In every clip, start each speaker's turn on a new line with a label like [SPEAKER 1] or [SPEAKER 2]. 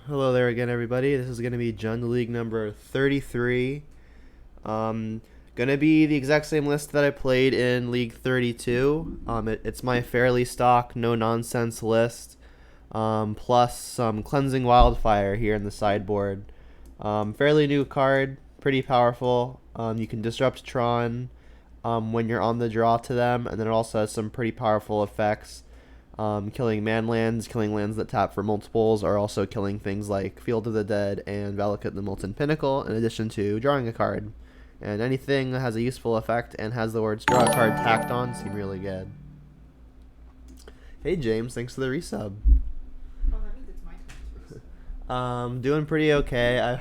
[SPEAKER 1] Hello there again, everybody. This is going to be Jund League number 33. Gonna be the exact same list that I played in League 32. It's my fairly stock, no nonsense list, plus some Cleansing Wildfire here in the sideboard. Fairly new card, pretty powerful. You can disrupt Tron when you're on the draw to them, and then it also has some pretty powerful effects. Killing man lands, killing lands that tap for multiples, or also killing things like Field of the Dead and Valakut the Molten Pinnacle, in addition to drawing a card. And anything that has a useful effect and has the words draw a card tacked on seem really good. Hey James, thanks for the resub.
[SPEAKER 2] Oh, that means it's my turn.
[SPEAKER 1] Doing pretty okay.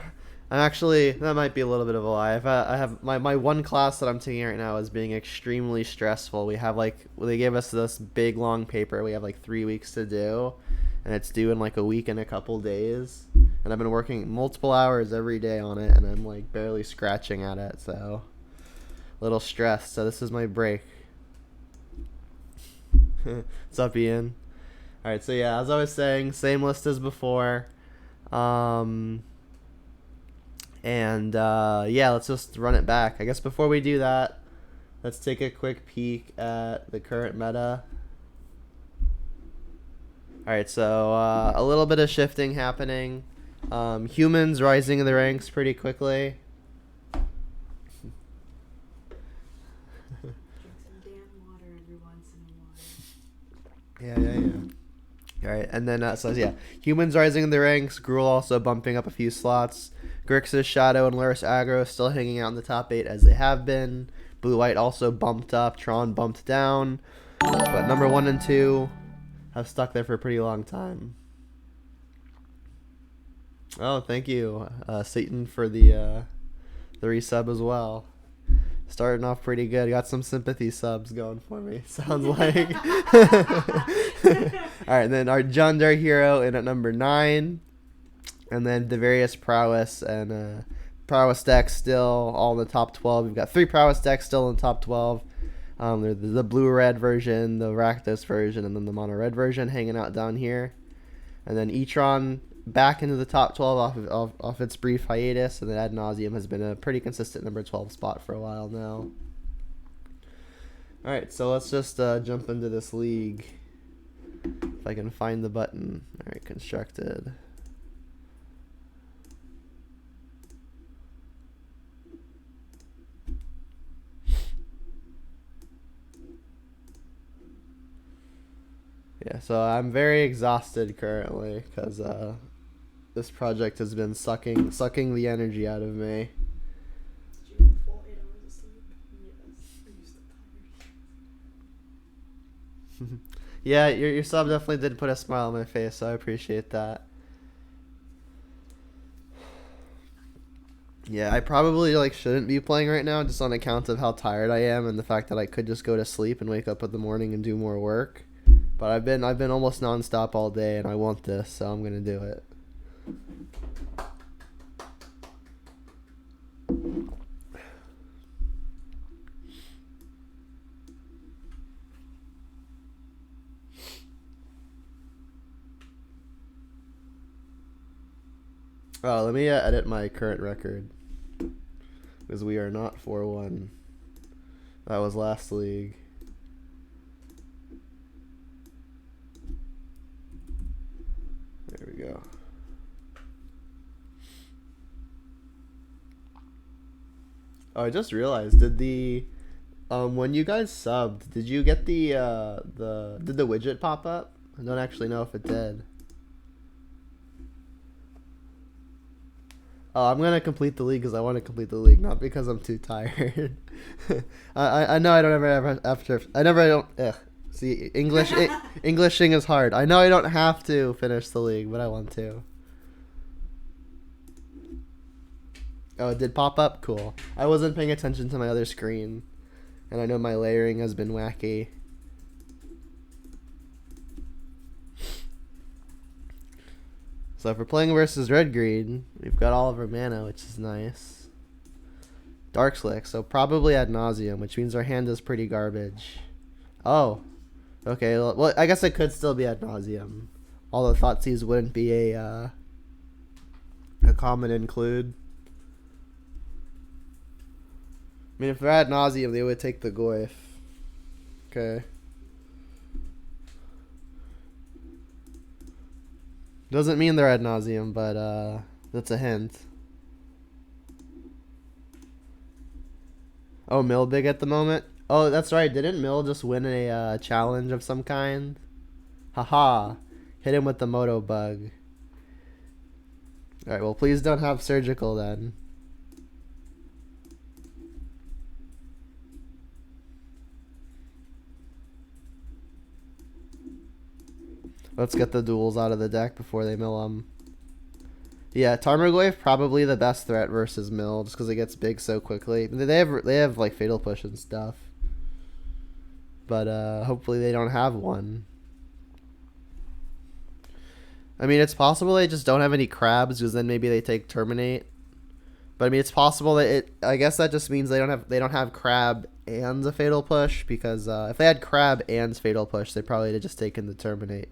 [SPEAKER 1] I'm actually, that might be a little bit of a lie. I have my one class that I'm taking right now is being extremely stressful. We have they gave us this big long paper. We have 3 weeks to do, and it's due in a week and a couple days. And I've been working multiple hours every day on it, and I'm barely scratching at it, so a little stressed. So this is my break. What's up, Ian? All right, so yeah, as I was saying, same list as before. Yeah, let's just run it back. I guess before we do that, let's take a quick peek at the current meta. Alright, so a little bit of shifting happening. Humans rising in the ranks pretty quickly.
[SPEAKER 2] Drink some damn water every once in a while.
[SPEAKER 1] Yeah. Alright, and then, so yeah, humans rising in the ranks. Gruul also bumping up a few slots. Grixis Shadow and Luris Aggro still hanging out in the top 8 as they have been. Blue-White also bumped up. Tron bumped down. But number 1 and 2 have stuck there for a pretty long time. Oh, thank you, Satan, for the resub as well. Starting off pretty good. Got some sympathy subs going for me, sounds like. Alright, then our Jund hero in at number 9. And then the various prowess and prowess decks still all in the top 12. We've got 3 prowess decks still in the top 12. There's the blue-red version, the Rakdos version, and then the mono-red version hanging out down here. And then Tron back into the top 12 off its brief hiatus. And then Ad Nauseam has been a pretty consistent number 12 spot for a while now. Alright, so let's just jump into this league. If I can find the button. Alright, constructed. Yeah, so I'm very exhausted currently because this project has been sucking the energy out of me.
[SPEAKER 2] Did you get a full 8 hours of sleep? Yes. Are you still tired?
[SPEAKER 1] Yeah, your sub definitely did put a smile on my face, so I appreciate that. Yeah, I probably shouldn't be playing right now just on account of how tired I am and the fact that I could just go to sleep and wake up in the morning and do more work. But I've been almost nonstop all day, and I want this, so I'm gonna do it. Oh, let me edit my current record because we are not 4-1. That was last league. There we go. Oh, I just realized, did the when you guys subbed, did you get the did the widget pop up? I don't actually know if it did. Oh, I'm gonna complete the league because I want to complete the league, not because I'm too tired. I know I don't ever after I don't. Ugh. See, Englishing is hard. I know I don't have to finish the league, but I want to. Oh, it did pop up? Cool. I wasn't paying attention to my other screen, and I know my layering has been wacky. So if we're playing versus red-green, we've got all of our mana, which is nice. Dark Slick, so probably Ad Nauseam, which means our hand is pretty garbage. Oh. Okay, well, I guess it could still be Ad Nauseam. Although Thoughtseize wouldn't be a common include. I mean, if they're ad nauseum, they would take the Goyf. Okay. Doesn't mean they're ad nauseum, but that's a hint. Oh, Mill big at the moment? Oh, that's right. Didn't Mill just win a challenge of some kind? Haha. Hit him with the Moto bug. Alright, well, please don't have surgical then. Let's get the duels out of the deck before they mill them. Yeah, Tarmogoyf probably the best threat versus Mill, just because it gets big so quickly. They have like Fatal Push and stuff, but hopefully they don't have one. I mean, it's possible they just don't have any crabs, because then maybe they take Terminate. But I mean, it's possible that it. I guess that just means they don't have crab and a Fatal Push, because if they had crab and Fatal Push, they probably would have just taken the Terminate.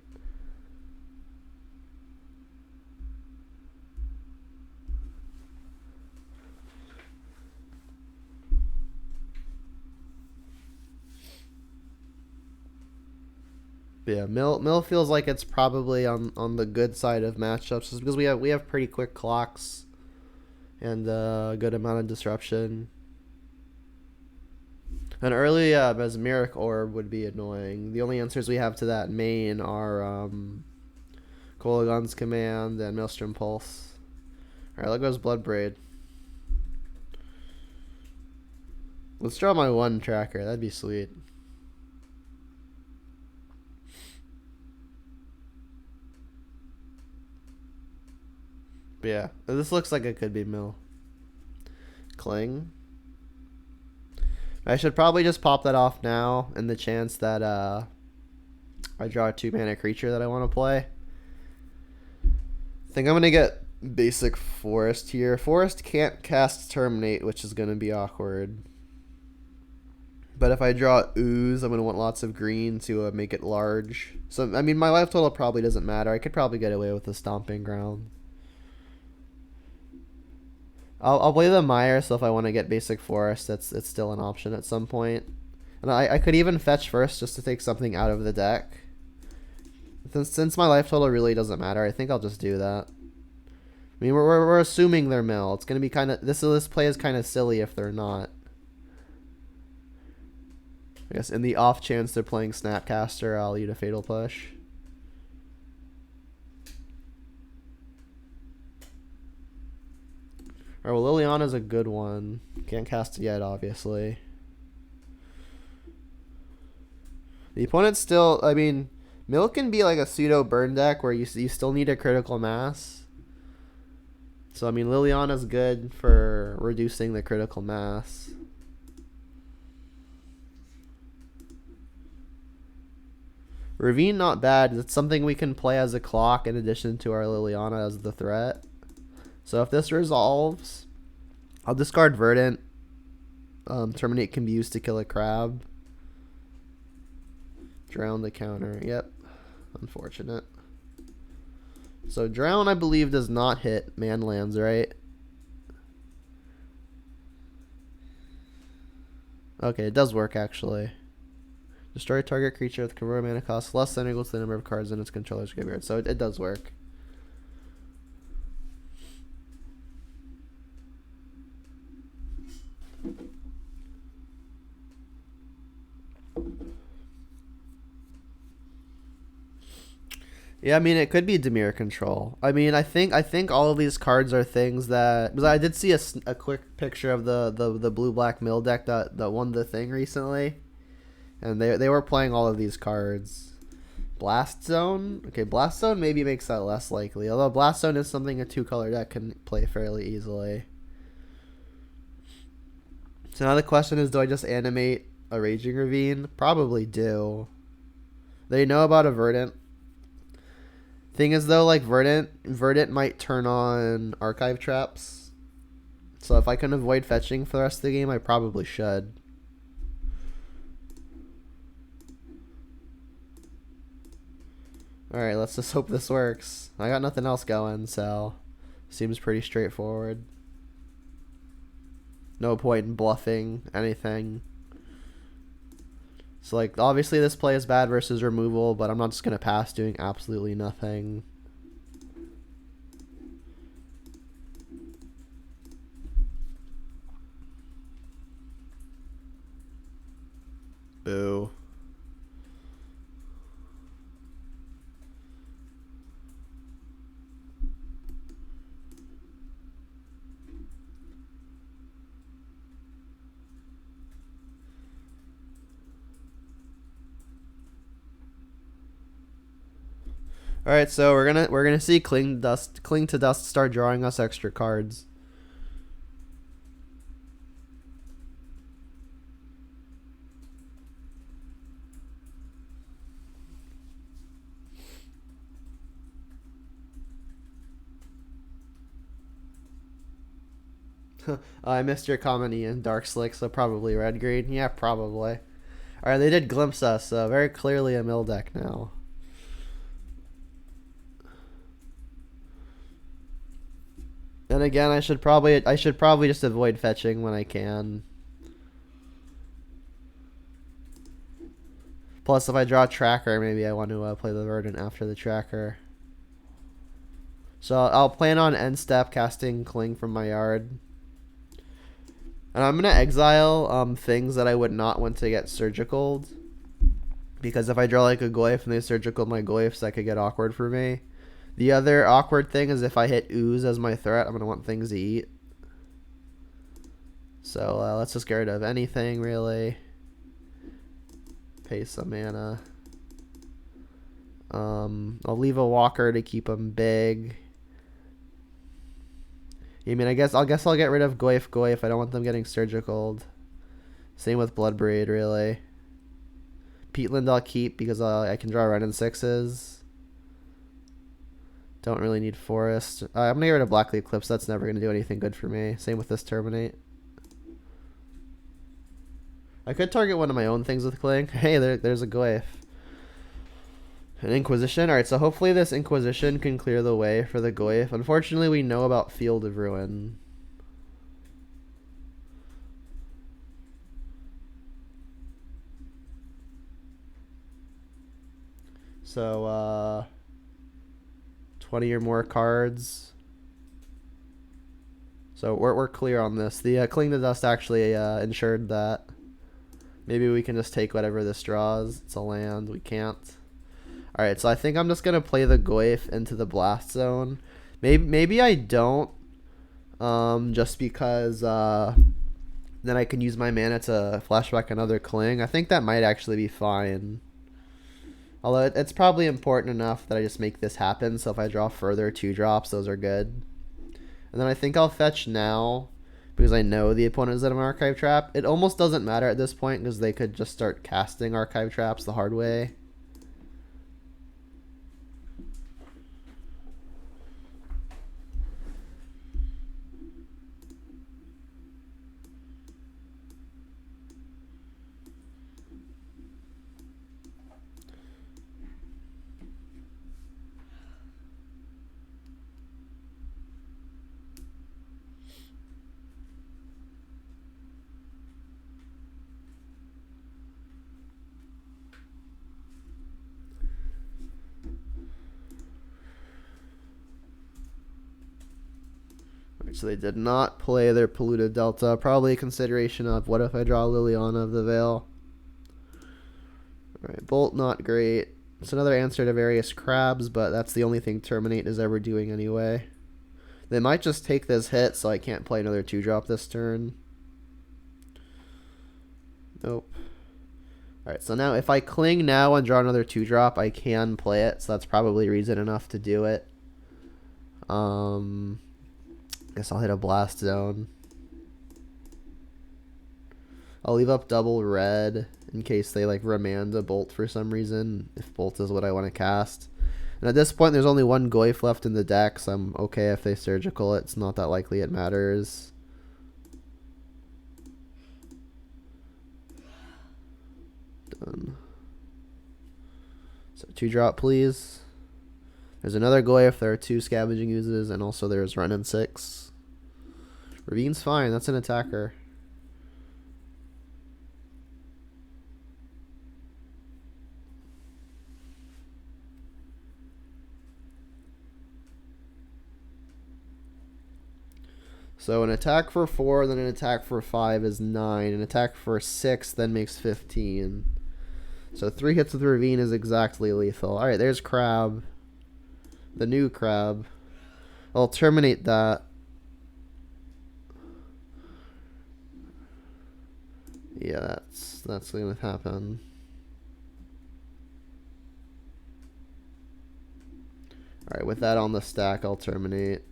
[SPEAKER 1] Yeah, Mill feels like it's probably on the good side of matchups, just because we have pretty quick clocks and a good amount of disruption. An early Mesmeric Orb would be annoying. The only answers we have to that main are Kolagon's Command and Maelstrom Pulse. Alright, there goes Bloodbraid. Let's draw my one tracker. That'd be sweet. But yeah, this looks like it could be Mill. Cling. I should probably just pop that off now in the chance that I draw a 2-mana creature that I want to play. I think I'm going to get basic Forest here. Forest can't cast Terminate, which is going to be awkward. But if I draw Ooze, I'm going to want lots of green to make it large. So, I mean, my life total probably doesn't matter. I could probably get away with the Stomping Ground. I'll play the Mire, so if I want to get basic Forest, it's still an option at some point. And I could even fetch first just to take something out of the deck. Since my life total really doesn't matter, I think I'll just do that. I mean, we're assuming they're Mill. It's gonna be kind of this play is kind of silly if they're not. I guess in the off chance they're playing Snapcaster, I'll eat a Fatal Push. Alright, well, Liliana's a good one. Can't cast it yet, obviously. The opponent's still, I mean, Mill can be like a pseudo burn deck where you still need a critical mass. So, I mean, Liliana's good for reducing the critical mass. Ravine, not bad. It's something we can play as a clock in addition to our Liliana as the threat. So if this resolves, I'll discard Verdant. Terminate can be used to kill a crab. Drown the counter. Yep. Unfortunate. So Drown, I believe, does not hit manlands, right? Okay, it does work, actually. Destroy target creature with convert mana cost less than or equal to the number of cards in its controller's graveyard. So it does work. Yeah, I mean, it could be Dimir control. I mean, I think all of these cards are things that, because I did see a quick picture of the blue-black Mill deck that won the thing recently, and they were playing all of these cards. Blast Zone? Okay, Blast Zone maybe makes that less likely, although Blast Zone is something a 2-color deck can play fairly easily. So now the question is, do I just animate a Raging Ravine? Probably do. They know about a Verdant. Thing is, though, like Verdant might turn on Archive Traps. So if I can avoid fetching for the rest of the game, I probably should. Alright, let's just hope this works. I got nothing else going, so Seems pretty straightforward. No point in bluffing anything. So, like, obviously this play is bad versus removal, but I'm not just going to pass doing absolutely nothing. Boo. All right, so we're gonna see cling to dust start drawing us extra cards. I missed your comment, Ian. Dark Slick, so probably red green. Yeah, probably. All right, they did glimpse us, so very clearly a mill deck now. And again, I should probably just avoid fetching when I can. Plus, if I draw a tracker, maybe I want to play the Verdant after the tracker. So I'll plan on end step casting Cling from my yard. And I'm going to exile things that I would not want to get surgicaled. Because if I draw like a Goyf and they surgical my Goyfs, that could get awkward for me. The other awkward thing is if I hit Ooze as my threat, I'm going to want things to eat. So let's just get rid of anything, really. Pay some mana. I'll leave a Walker to keep them big. I mean, I guess I'll get rid of Goyf. I don't want them getting surgicaled. Same with Bloodbraid, really. Peatland I'll keep because I can draw red and sixes. Don't really need Forest. I'm going to get rid of Blackleaf Eclipse. That's never going to do anything good for me. Same with this Terminate. I could target one of my own things with Cling. Hey, there's a Goyf. An Inquisition. Alright, so hopefully this Inquisition can clear the way for the Goyf. Unfortunately, we know about Field of Ruin. So, 20 or more cards. So we're clear on this. The Cling to Dust actually ensured that. Maybe we can just take whatever this draws. It's a land. We can't. Alright, so I think I'm just going to play the Goyf into the Blast Zone. Maybe I don't. Just because then I can use my mana to flashback another Cling. I think that might actually be fine. Although it's probably important enough that I just make this happen. So if I draw further 2-drops, those are good. And then I think I'll fetch now because I know the opponent is at an Archive Trap. It almost doesn't matter at this point because they could just start casting Archive Traps the hard way. So they did not play their Polluted Delta. Probably a consideration of what if I draw Liliana of the Veil. Alright, Bolt not great. It's another answer to various crabs, but that's the only thing Terminate is ever doing anyway. They might just take this hit so I can't play another 2-drop this turn. Nope. Alright, so now if I Cling now and draw another 2-drop, I can play it, so that's probably reason enough to do it. Guess I'll hit a Blast Zone. I'll leave up double red in case they like remand a Bolt for some reason, if Bolt is what I want to cast. And at this point there's only one Goyf left in the deck, so I'm okay if they surgical it. It's not that likely it matters. Done. So 2-drop please. There's another Glyph. There are 2 Scavenging Oozes, and also there's Ren and 6. Ravine's fine. That's an attacker. So an attack for 4, then an attack for 5 is 9. An attack for 6 then makes 15. So 3 hits with Ravine is exactly lethal. Alright, there's Crab. The new Crab. I'll terminate that. Yeah, that's gonna happen. Alright, with that on the stack, I'll terminate.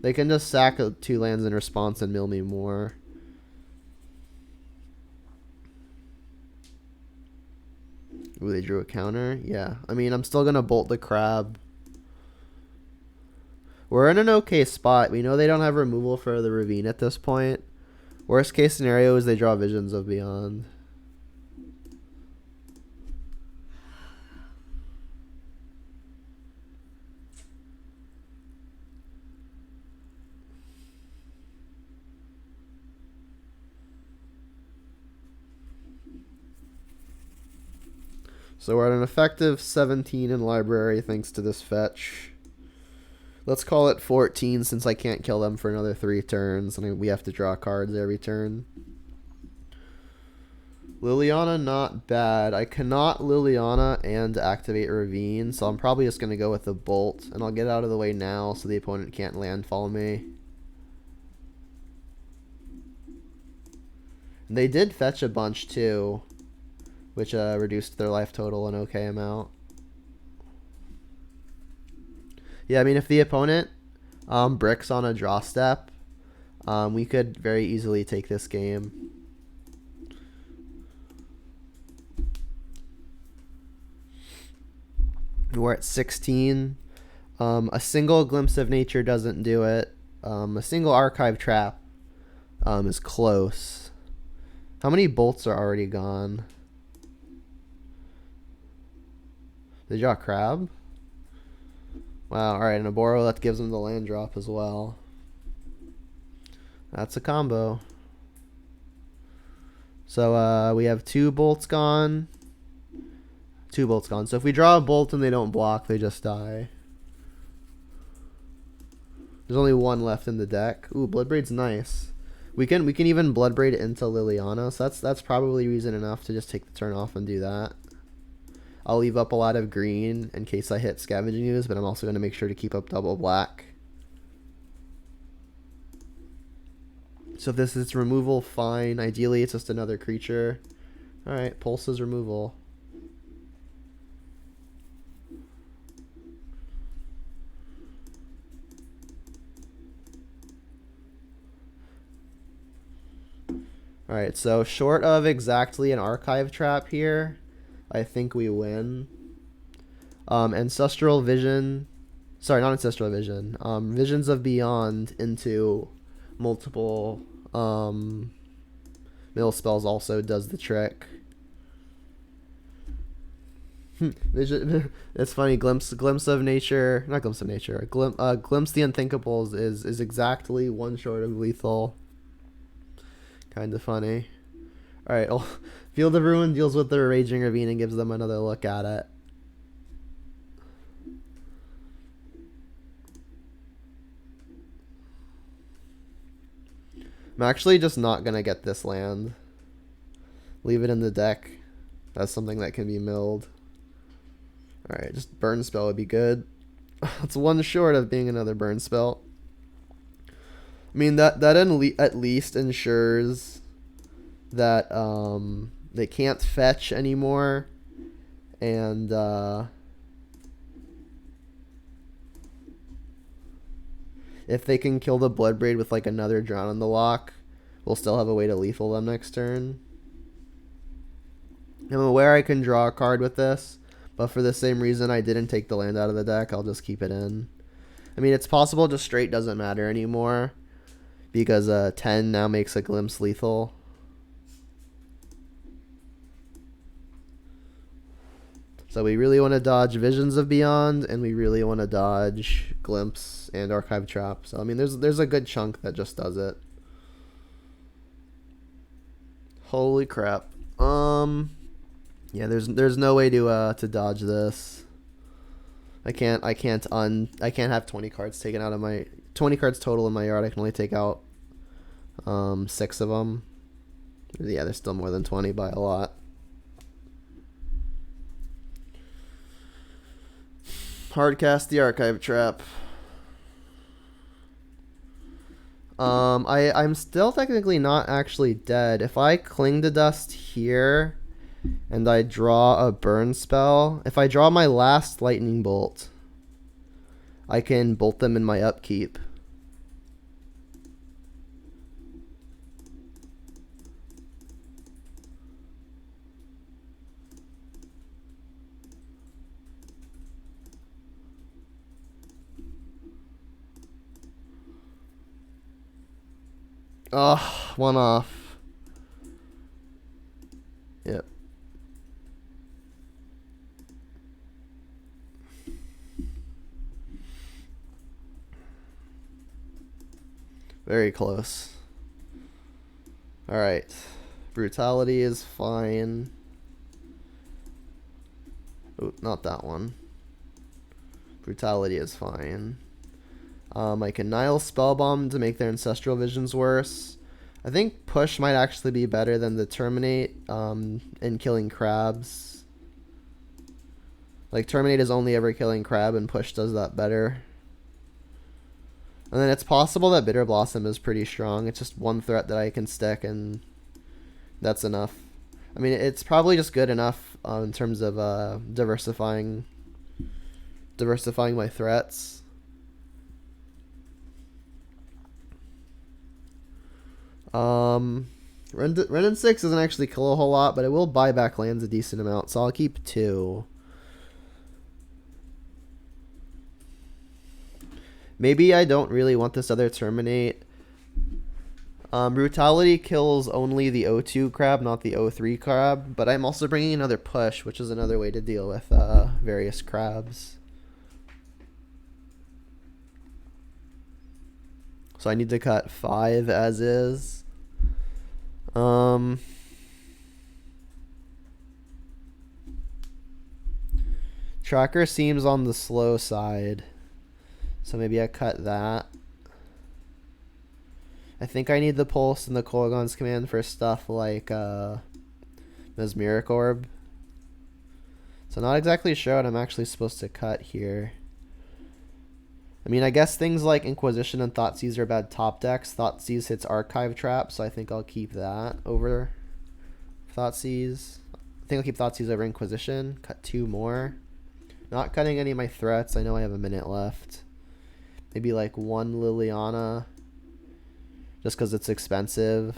[SPEAKER 1] They can just sack 2 lands in response and mill me more. Ooh, they drew a counter? Yeah. I mean, I'm still gonna bolt the Crab. We're in an okay spot. We know they don't have removal for the Ravine at this point. Worst case scenario is they draw Visions of Beyond. So we're at an effective 17 in library thanks to this fetch. Let's call it 14 since I can't kill them for another 3 turns. And we have to draw cards every turn. Liliana, not bad. I cannot Liliana and activate Ravine. So I'm probably just going to go with the Bolt. And I'll get out of the way now so the opponent can't landfall me. And they did fetch a bunch too, which reduced their life total an okay amount. Yeah, I mean, if the opponent bricks on a draw step, we could very easily take this game. We're at 16. A single Glimpse of Nature doesn't do it. A single Archive Trap is close. How many bolts are already gone? They draw a Crab? Wow, alright, and a Boro, that gives them the land drop as well. That's a combo. So we have 2 bolts gone. 2 bolts gone. So if we draw a bolt and they don't block, they just die. There's only 1 left in the deck. Ooh, Bloodbraid's nice. We can even Bloodbraid into Liliana, so that's probably reason enough to just take the turn off and do that. I'll leave up a lot of green in case I hit Scavenging Ooze, but I'm also going to make sure to keep up double black. So if this is removal, fine. Ideally, it's just another creature. Alright, Pulse's removal. Alright, so short of exactly an Archive Trap here, I think we win. Ancestral Vision. Sorry, not Ancestral Vision. Visions of Beyond into multiple mill spells also does the trick. Vision. It's funny. Glimpse of Nature. Not Glimpse of Nature. Glimpse the Unthinkables is exactly 1 short of lethal. Kind of funny. Alright, Field of Ruin deals with the Raging Ravine and gives them another look at it. I'm actually just not going to get this land. Leave it in the deck. That's something that can be milled. Alright, just Burn Spell would be good. It's 1 short of being another Burn Spell. I mean, that at least ensures that they can't fetch anymore, and if they can kill the Bloodbraid with like another Drown on the Lock, we'll still have a way to lethal them next turn. I'm aware I can draw a card with this, but for the same reason I didn't take the land out of the deck, I'll just keep it in. I mean, it's possible just straight doesn't matter anymore, because 10 now makes a Glimpse lethal. So we really want to dodge Visions of Beyond, and we really want to dodge Glimpse and Archive Trap. So I mean, there's a good chunk that just does it. Holy crap. Yeah, there's no way to dodge this. I can't have 20 cards taken out of my 20 cards total in my yard. I can only take out 6 of them. Yeah, there's still more than 20 by a lot. Hardcast the Archive Trap. I'm still technically not actually dead. If I Cling to Dust here and I draw a burn spell, if I draw my last lightning bolt, I can bolt them in my upkeep. Oh, one off. Yep. Very close. Alright. Brutality is fine. Oh, not that one. Brutality is fine. I can Nile Spellbomb to make their Ancestral Visions worse. I think Push might actually be better than the Terminate in killing crabs. Like, Terminate is only ever killing crab, and Push does that better. And then it's possible that Bitter Blossom is pretty strong. It's just one threat that I can stick, and that's enough. I mean, it's probably just good enough in terms of diversifying my threats. Renin 6 doesn't actually kill a whole lot, but it will buy back lands a decent amount, so I'll keep 2. Maybe I don't really want this other Terminate. Brutality kills only the O2 crab, not the O3 crab, but I'm also bringing another Push, which is another way to deal with various crabs. So I need to cut 5 as is. Tracker seems on the slow side, so maybe I cut that. I think I need the Pulse and the Kolaghan's Command for stuff like Mesmeric Orb. So not exactly sure what I'm actually supposed to cut here. I mean, I guess things like Inquisition and Thoughtseize are bad top decks. Thoughtseize hits Archive Trap, so I think I'll keep that over Thoughtseize. I think I'll keep Thoughtseize over Inquisition. Cut 2 more. Not cutting any of my threats. I know I have a minute left. Maybe like 1 Liliana, just because it's expensive.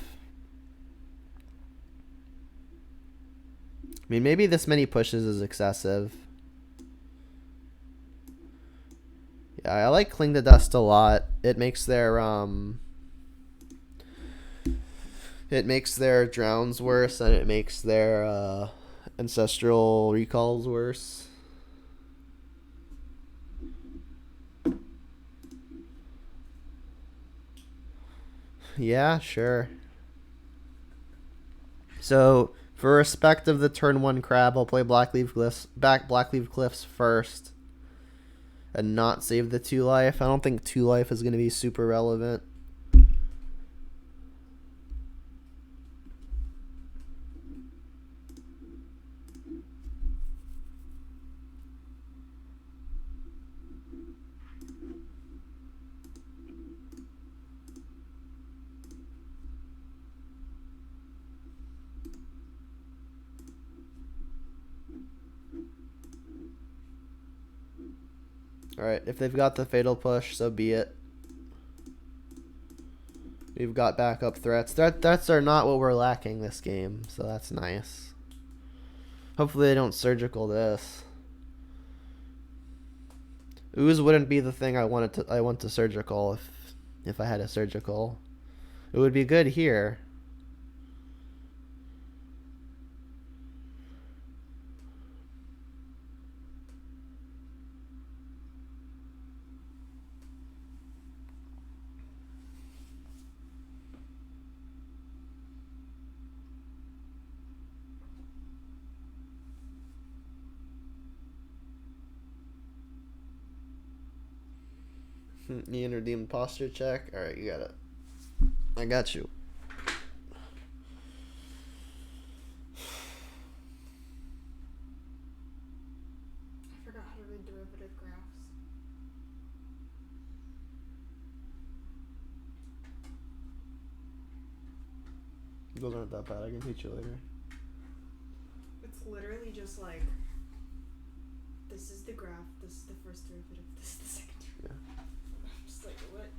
[SPEAKER 1] I mean, maybe this many pushes is excessive. Yeah, I like Cling to Dust a lot. It makes their drowns worse, and it makes their ancestral recalls worse. Yeah, sure. So for respect of the turn 1 crab, I'll play Blackleaf Cliffs first and not save the 2 life. I don't think 2 life is going to be super relevant. Alright, if they've got the Fatal Push, so be it. We've got backup threats. Threats are not what we're lacking this game, so that's nice. Hopefully they don't surgical this. Ooze wouldn't be the thing I want to surgical if I had a surgical. It would be good here. You entered the imposter check. All right, you got it. I got you.
[SPEAKER 2] I forgot how to read derivative graphs.
[SPEAKER 1] Those aren't that bad. I can teach you later.
[SPEAKER 2] It's literally just like, this is the graph, this is the first derivative, this is the second derivative. Yeah. I'm just like, what?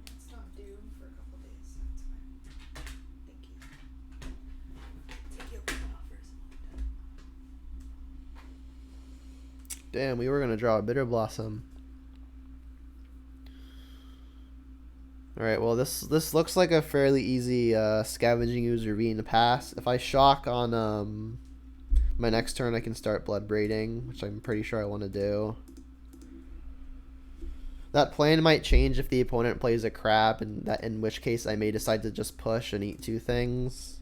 [SPEAKER 2] It's not due for a couple days, so it's fine. Thank you. Take your pen off first.
[SPEAKER 1] Damn, we were gonna draw a bitter blossom. Alright, well this looks like a fairly easy scavenging ooze ravine to pass. If I shock on my next turn, I can start blood braiding, which I'm pretty sure I want to do. That plan might change if the opponent plays a crab, and that in which case I may decide to just push and eat 2 things.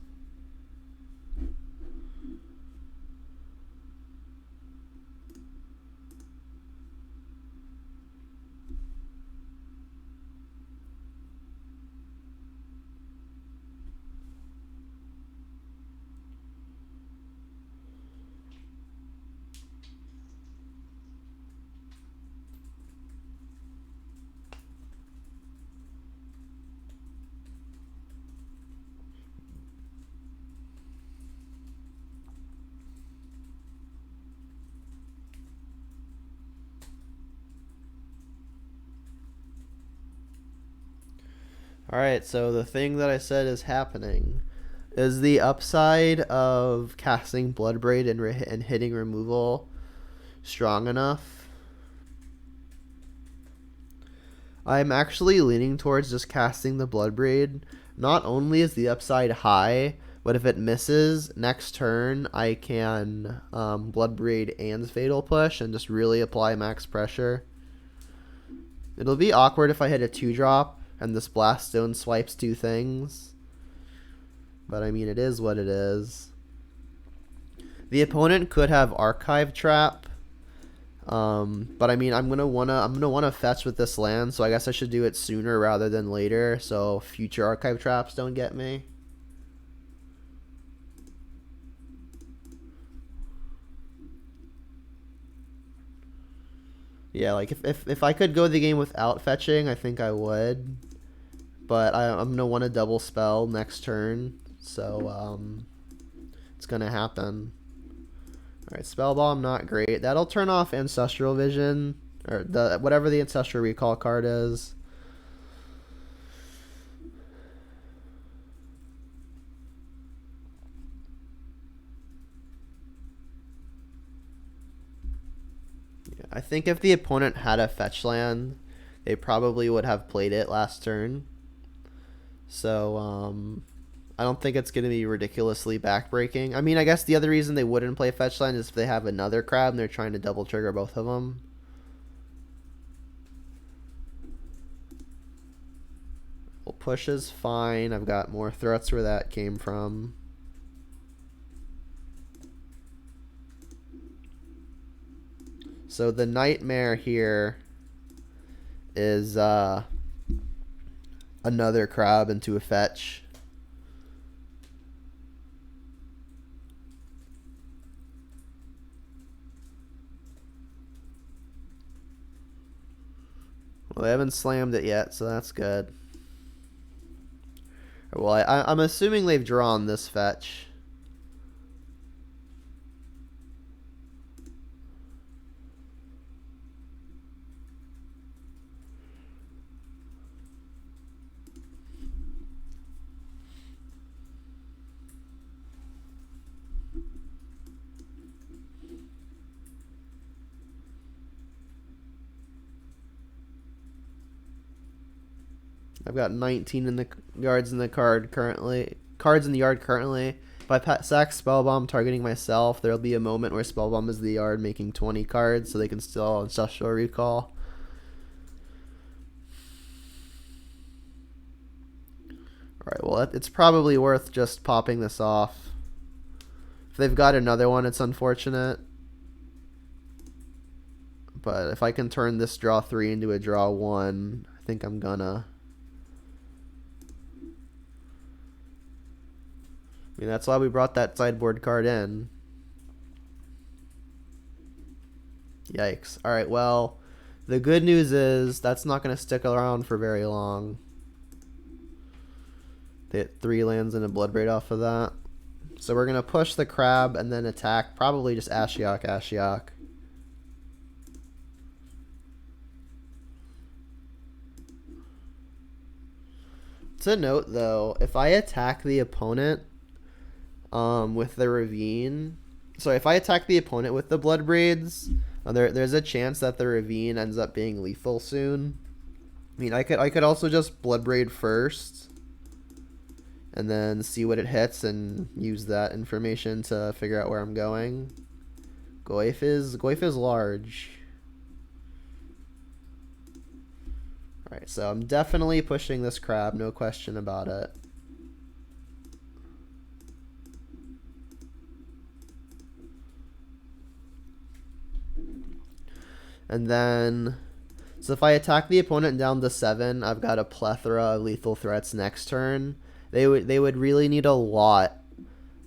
[SPEAKER 1] Alright, so the thing that I said is happening. Is the upside of casting Bloodbraid and hitting removal strong enough? I'm actually leaning towards just casting the Bloodbraid. Not only is the upside high, but if it misses, next turn I can Bloodbraid and Fatal Push and just really apply max pressure. It'll be awkward if I hit a 2-drop and this Blast Stone swipes 2 things. But I mean, it is what it is. The opponent could have Archive Trap. But I mean, I'm gonna wanna fetch with this land, so I guess I should do it sooner rather than later, so future Archive Traps don't get me. Yeah, like if I could go the game without fetching, I think I would. But I'm gonna want to double spell next turn, so it's gonna happen. Alright, Spell Bomb, not great. That'll turn off Ancestral Vision, or whatever the Ancestral Recall card is. Yeah, I think if the opponent had a fetch land, they probably would have played it last turn. So, I don't think it's going to be ridiculously backbreaking. I mean, I guess the other reason they wouldn't play fetch land is if they have another crab and they're trying to double trigger both of them. Well, push is fine. I've got more threats where that came from. So the nightmare here is another crab into a fetch. Well, they haven't slammed it yet, so that's good. Well, I'm assuming they've drawn this fetch. I've got 19 in the yards in the card currently. Cards in the yard currently. If I sack Spellbomb targeting myself, there'll be a moment where Spellbomb is the yard making 20 cards, so they can still Ancestral Recall. Alright, well, it's probably worth just popping this off. If they've got another one, it's unfortunate. But if I can turn this draw 3 into a draw 1, I think I'm gonna. I mean, that's why we brought that sideboard card in. Yikes. Alright, well, the good news is that's not going to stick around for very long. They hit 3 lands and a Bloodbraid off of that. So we're going to push the crab and then attack. Probably just Ashiok, Ashiok. To note, though, if I attack the opponent with the Ravine... So if I attack the opponent with the Bloodbraids, there's a chance that the Ravine ends up being lethal soon. I mean, I could also just Bloodbraid first and then see what it hits and use that information to figure out where I'm going. Goyf is large. Alright, so I'm definitely pushing this crab, no question about it. And then, so if I attack the opponent down to 7, I've got a plethora of lethal threats next turn. They would really need a lot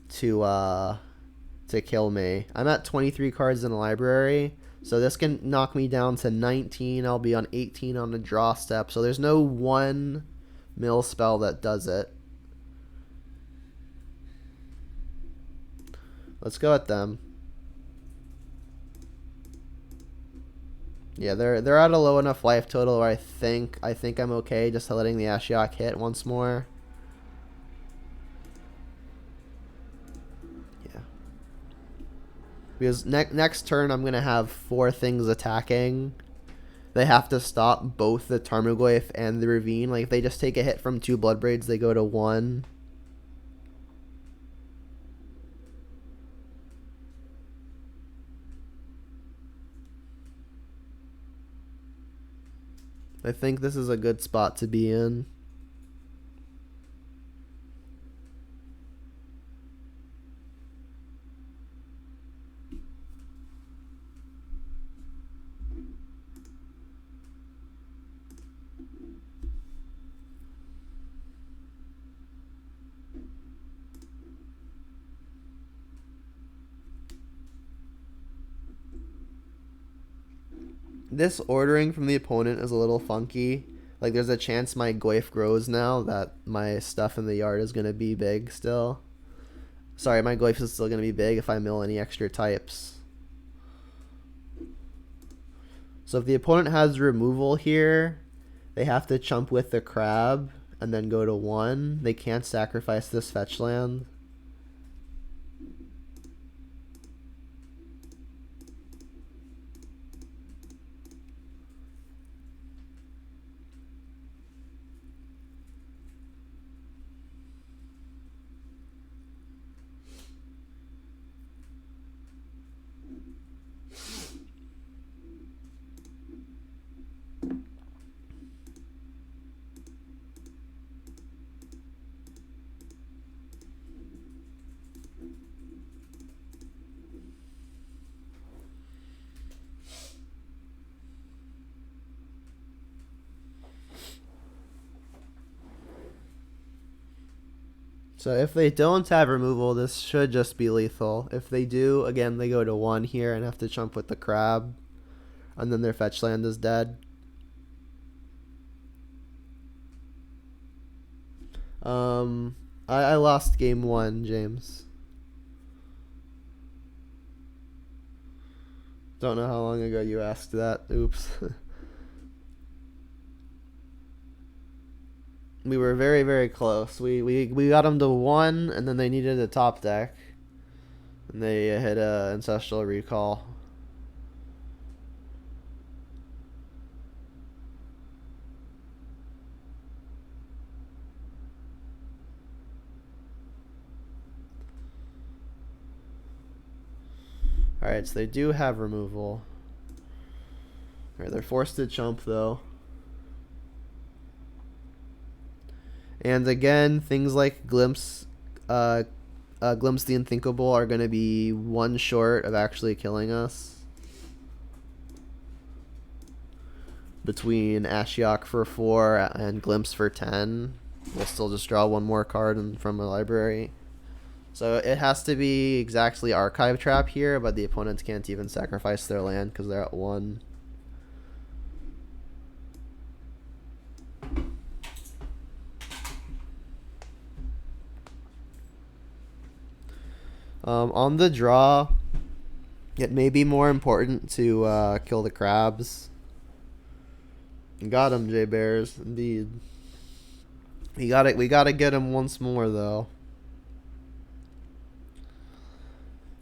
[SPEAKER 1] to kill me. I'm at 23 cards in the library, so this can knock me down to 19. I'll be on 18 on the draw step, so there's no one mill spell that does it. Let's go at them. Yeah, they're at a low enough life total where I think I'm okay just letting the Ashiok hit once more. Yeah. Because next turn I'm gonna have 4 things attacking. They have to stop both the Tarmogoyf and the Ravine. Like if they just take a hit from 2 Bloodbraids, they go to 1. I think this is a good spot to be in. This ordering from the opponent is a little funky. Like there's a chance my Goyf grows now that my stuff in the yard is going to be big still. Sorry, my Goyf is still going to be big if I mill any extra types. So if the opponent has removal here, they have to chump with the crab and then go to 1. They can't sacrifice this fetch land. So if they don't have removal, this should just be lethal. If they do, again, they go to 1 here and have to chump with the crab. And then their fetch land is dead. I lost game 1, James. Don't know how long ago you asked that. Oops. We were very, very close. We got them to 1, and then they needed a top deck. And they hit a Ancestral Recall. Alright, so they do have removal. Alright, they're forced to chump, though. And again, things like Glimpse Glimpse the Unthinkable are going to be one short of actually killing us. Between Ashiok for 4 and Glimpse for 10, we'll still just draw one more card from a library. So it has to be exactly Archive Trap here, but the opponents can't even sacrifice their land because they're at 1. On the draw, it may be more important to kill the crabs. You got him, J Bears, indeed. We gotta get him once more though.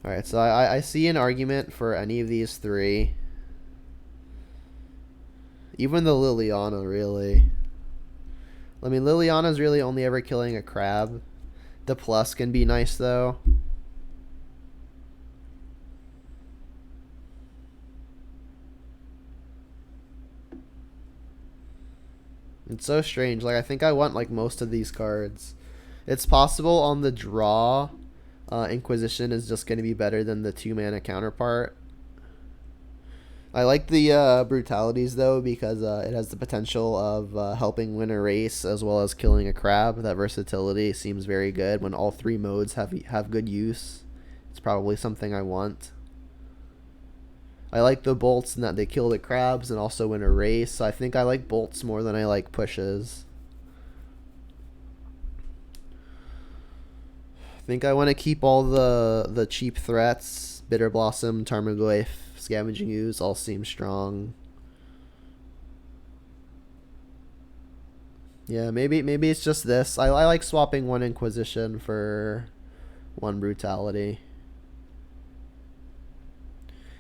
[SPEAKER 1] Alright, so I see an argument for any of these 3. Even the Liliana, really. I mean, Liliana's really only ever killing a crab. The plus can be nice though. It's so strange. Like, I think I want like most of these cards. It's possible on the draw, Inquisition is just going to be better than the 2-mana counterpart. I like the brutalities though because it has the potential of helping win a race as well as killing a crab. That versatility seems very good when all 3 modes have good use. It's probably something I want. I like the bolts in that they kill the crabs and also win a race. So I think I like bolts more than I like pushes. I think I want to keep all the cheap threats. Bitter Blossom, Tarmogoyf, Scavenging Ooze all seem strong. Yeah, maybe it's just this. I like swapping 1 Inquisition for 1 Brutality.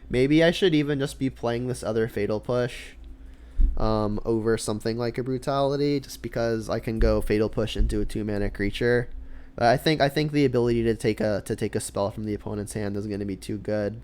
[SPEAKER 1] Maybe I should even just be playing this other Fatal Push over something like a Brutality, just because I can go Fatal Push into a 2-mana creature. But I think the ability to take a spell from the opponent's hand is going to be too good.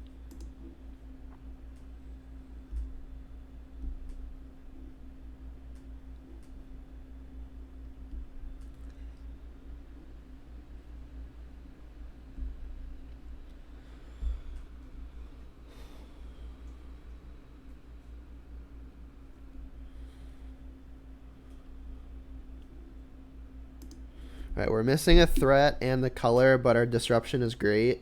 [SPEAKER 1] Alright, we're missing a threat and the color, but our disruption is great.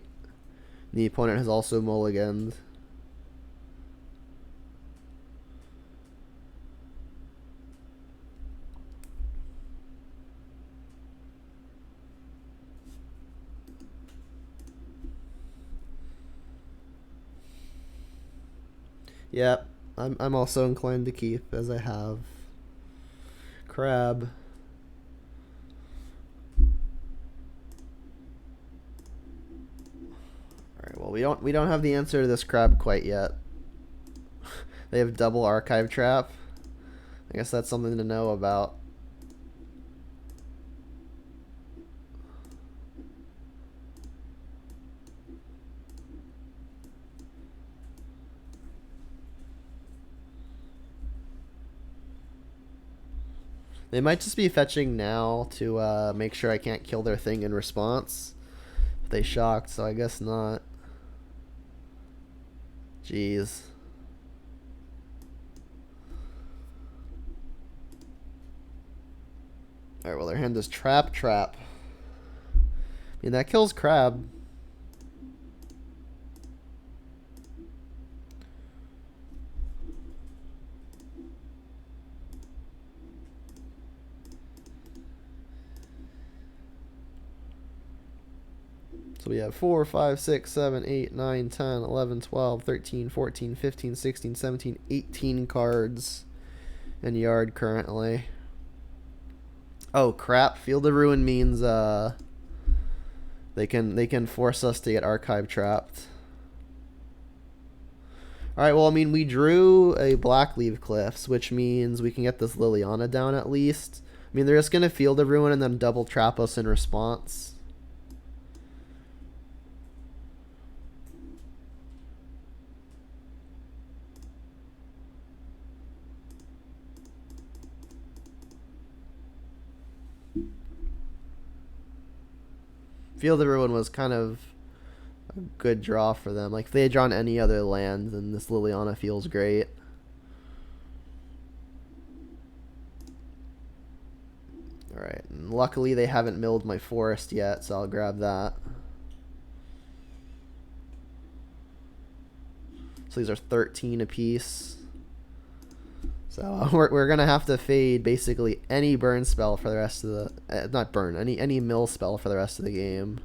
[SPEAKER 1] The opponent has also mulliganed. Yep, I'm also inclined to keep, as I have crab. Alright, well we don't have the answer to this crab quite yet. They have double Archive Trap. I guess that's something to know about. They might just be fetching now to make sure I can't kill their thing in response. But they shocked, so I guess not. Jeez. Alright, well their hand is Trap. I mean, that kills crab. So we have 4, 5, 6, 7, 8, 9, 10, 11, 12, 13, 14, 15, 16, 17, 18 cards in yard currently. Oh crap, Field of Ruin means they can force us to get Archive Trapped. Alright, well I mean we drew a Blackleaf Cliffs, which means we can get this Liliana down at least. I mean they're just gonna Field of Ruin and then double trap us in response. Field of Ruin was kind of a good draw for them. Like, if they had drawn any other land, then this Liliana feels great. Alright, and luckily they haven't milled my forest yet, so I'll grab that. So these are 13 apiece. So we're gonna have to fade basically any burn spell for the rest of the not burn, any mill spell for the rest of the game.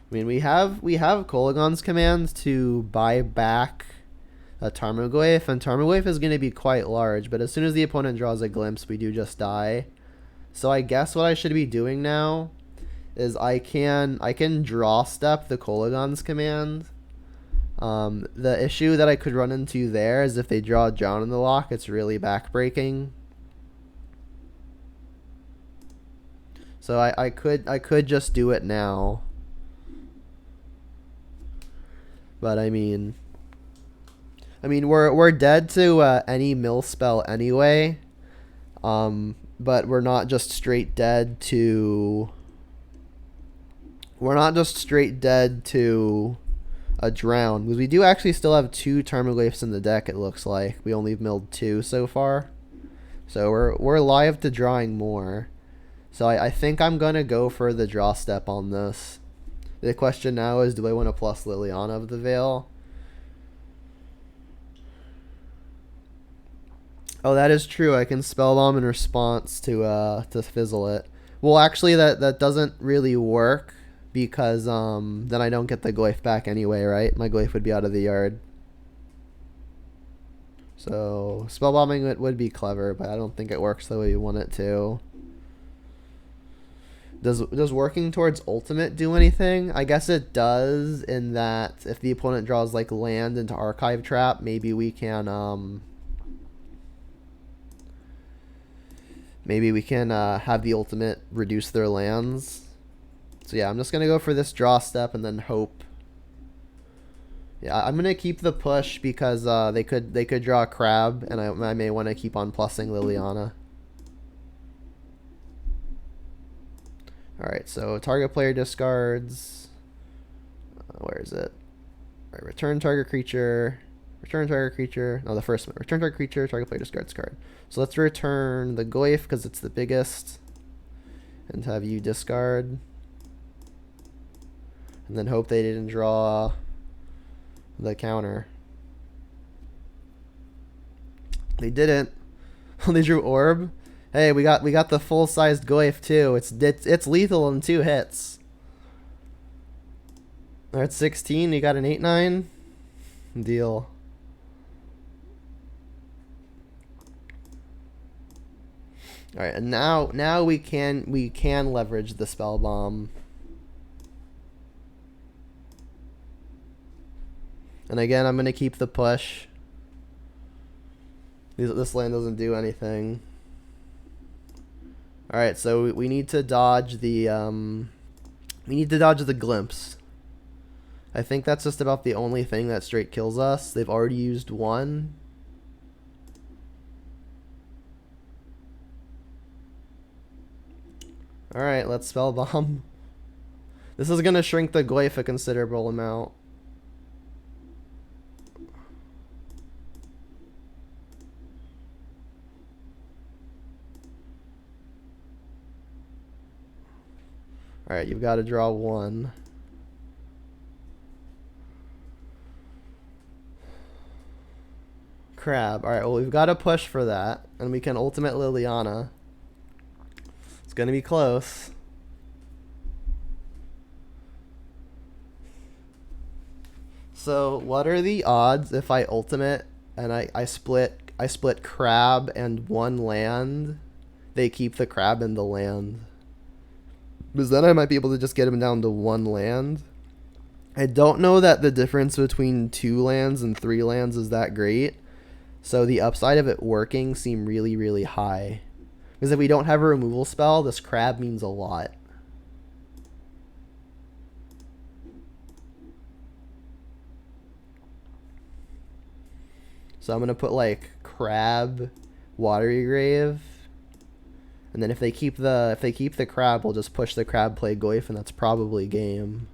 [SPEAKER 1] I mean, we have Kolaghan's command to buy back a Tarmogoyf, and Tarmogoyf is going to be quite large, but as soon as the opponent draws a glimpse, we do just die. So I guess what I should be doing now is I can draw step the Kolaghan's command. The issue that I could run into there is if they draw Drown in the Loch, it's really backbreaking. So I could just do it now. But I mean we're dead to any mill spell anyway. But we're not just straight dead to a drown, because we do actually still have 2 Tarmogoyfs in the deck. It looks like we only milled 2 so far, so we're live to drawing more. So I think I'm gonna go for the draw step on this. The question now is, do I want to plus Liliana of the Veil? Oh, that is true. I can Spellbomb in response to fizzle it. Well, actually, that doesn't really work, because then I don't get the Goyf back anyway, right? My Goyf would be out of the yard. So Spellbombing it would be clever, but I don't think it works the way you want it to. Does working towards ultimate do anything? I guess it does, in that if the opponent draws like land into Archive Trap, maybe we can have the ultimate reduce their lands. So yeah, I'm just gonna go for this draw step and then hope. Yeah, I'm gonna keep the push because they could draw a crab, and I may want to keep on plussing Liliana. Alright, so target player discards. Where is it? Alright, return target creature. Return target creature. No, the first one. Return target creature, target player discards card. So let's return the Goyf because it's the biggest. And have you discard. And then hope they didn't draw the counter. They didn't. They drew Orb. Hey, we got the full-sized Goyf too. It's lethal in 2 hits. Alright, 16. You got an 8/9. Deal. Alright, and now we can leverage the spell bomb. And again, I'm gonna keep the push. This land doesn't do anything. Alright, so we need to dodge the glimpse. I think that's just about the only thing that straight kills us. They've already used 1. Alright, let's spell bomb. This is gonna shrink the Goyf a considerable amount. Alright, you've got to draw 1. Crab. Alright, well, we've got to push for that. And we can ultimate Liliana. It's going to be close. So, what are the odds if I ultimate and I split crab and 1 land, they keep the crab and the land? Because then I might be able to just get him down to 1 land. I don't know that the difference between 2 lands and 3 lands is that great. So the upside of it working seem really, really high. Because if we don't have a removal spell, this crab means a lot. So I'm gonna put like crab, watery grave, and then if they keep the crab, we'll just push the crab, play Goyf, and that's probably game.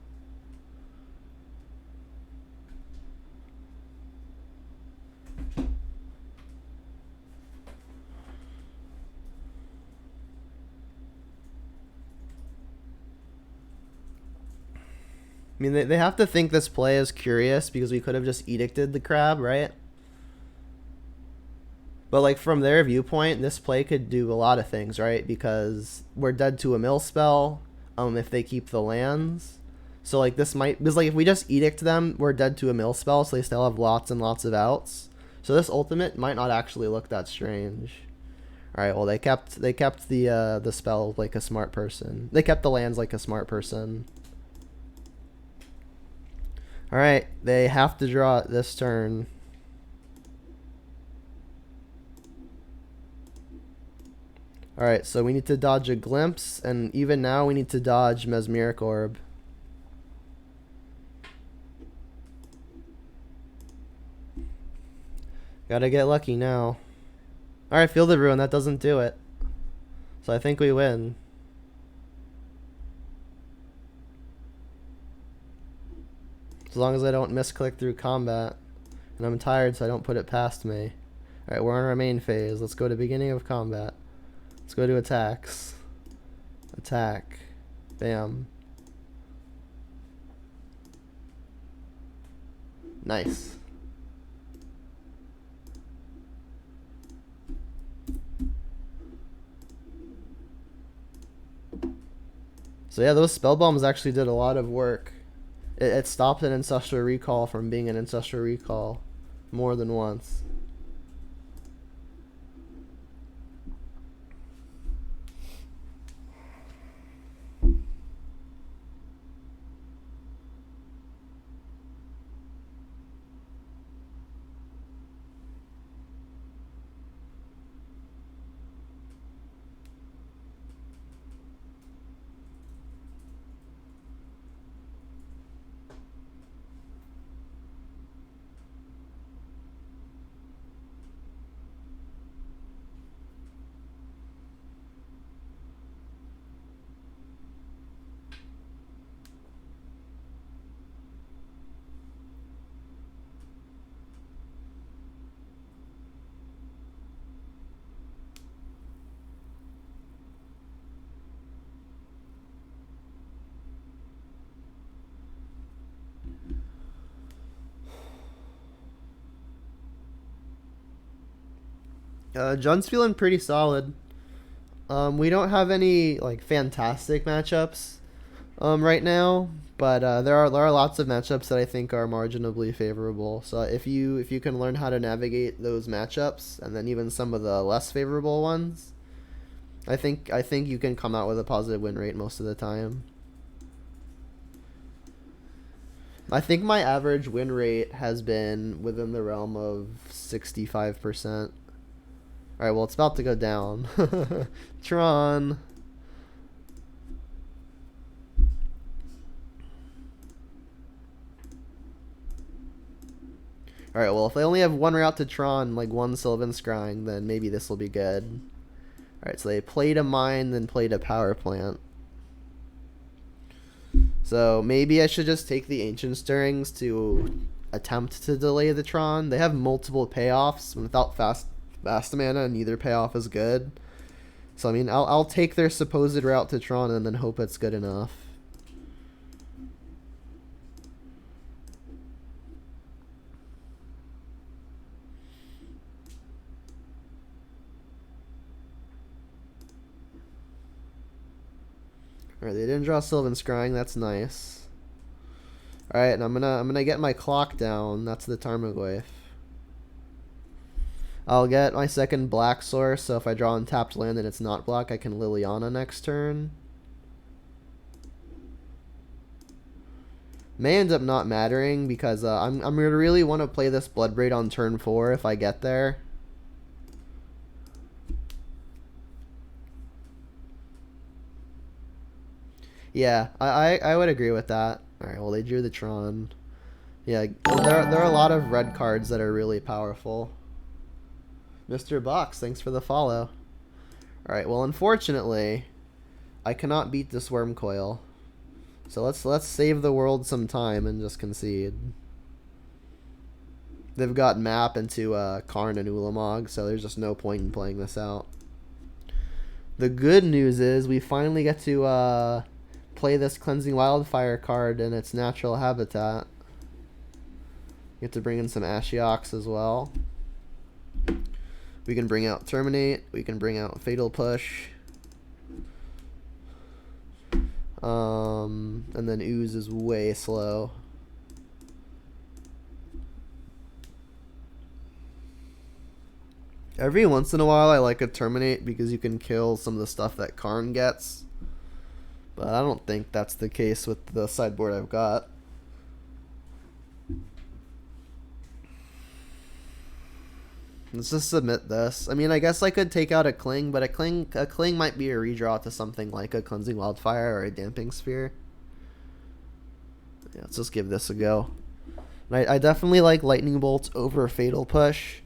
[SPEAKER 1] I mean, they have to think this play is curious because we could have just edicted the crab, right? But like from their viewpoint, this play could do a lot of things, right? Because we're dead to a mill spell. If they keep the lands, so like this might, because like if we just edict them, we're dead to a mill spell, so they still have lots and lots of outs. So this ultimate might not actually look that strange. All right, well they kept the spell like a smart person. They kept the lands like a smart person. All right, they have to draw it this turn. Alright, so we need to dodge a Glimpse, and even now we need to dodge Mesmeric Orb. Gotta get lucky now. Alright, Fielded Ruin, that doesn't do it. So I think we win. As long as I don't misclick through combat. And I'm tired, so I don't put it past me. Alright, we're on our main phase. Let's go to beginning of combat. Let's go to attacks. Attack. Bam. Nice. So yeah, those spell bombs actually did a lot of work. It stopped an Ancestral Recall from being an Ancestral Recall more than once. Jun's feeling pretty solid. We don't have any like fantastic matchups right now, but there are lots of matchups that I think are marginally favorable. So if you can learn how to navigate those matchups, and then even some of the less favorable ones, I think you can come out with a positive win rate most of the time. I think my average win rate has been within the realm of 65%. Alright, well, it's about to go down. Tron. Alright, well, if they only have one route to Tron, like one Sylvan Scrying, then maybe this will be good. Alright, so they played a mine, then played a power plant. So maybe I should just take the Ancient Stirrings to attempt to delay the Tron. They have multiple payoffs. Without fast mana, neither payoff is good. So I mean, I'll take their supposed route to Tron and then hope it's good enough. Alright, they didn't draw Sylvan Scrying, that's nice. Alright, and I'm gonna get my clock down. That's the Tarmogoyf. I'll get my second black source, so if I draw untapped land and it's not black, I can Liliana next turn. May end up not mattering because I'm gonna really want to play this Bloodbraid on turn 4 if I get there. Yeah, I would agree with that. Alright, well they drew the Tron. Yeah, there are a lot of red cards that are really powerful. Mr. Box, thanks for the follow. Alright, well unfortunately, I cannot beat this Worm Coil. So let's save the world some time and just concede. They've got map into Karn and Ulamog, so there's just no point in playing this out. The good news is we finally get to play this Cleansing Wildfire card in its natural habitat. Get to bring in some Ashioks as well. We can bring out Terminate. We can bring out Fatal Push. And then Ooze is way slow. Every once in a while I like a Terminate because you can kill some of the stuff that Karn gets. But I don't think that's the case with the sideboard I've got. Let's just submit this. I mean, I guess I could take out a Cling, but a Cling might be a redraw to something like a Cleansing Wildfire or a Damping Sphere. Yeah, let's just give this a go. I definitely like Lightning Bolts over Fatal Push.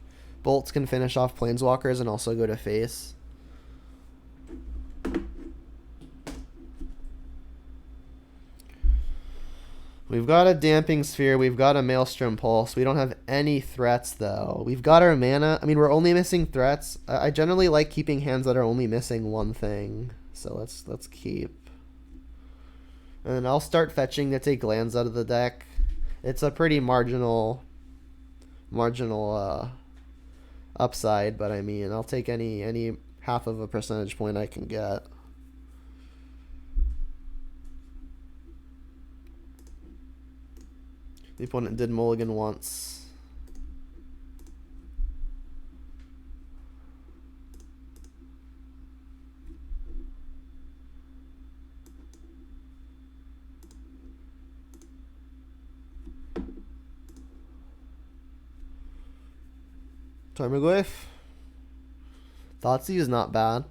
[SPEAKER 1] Bolts can finish off Planeswalkers and also go to face. We've got a Damping Sphere. We've got a Maelstrom Pulse. We don't have any threats, though. We've got our mana. I mean, we're only missing threats. I generally like keeping hands that are only missing one thing. So let's keep. And I'll start fetching to take lands out of the deck. It's a pretty marginal upside, but I mean, I'll take any half of a percentage point I can get. The opponent did mulligan once. Tarmogoyf. Thoughtseize is not bad.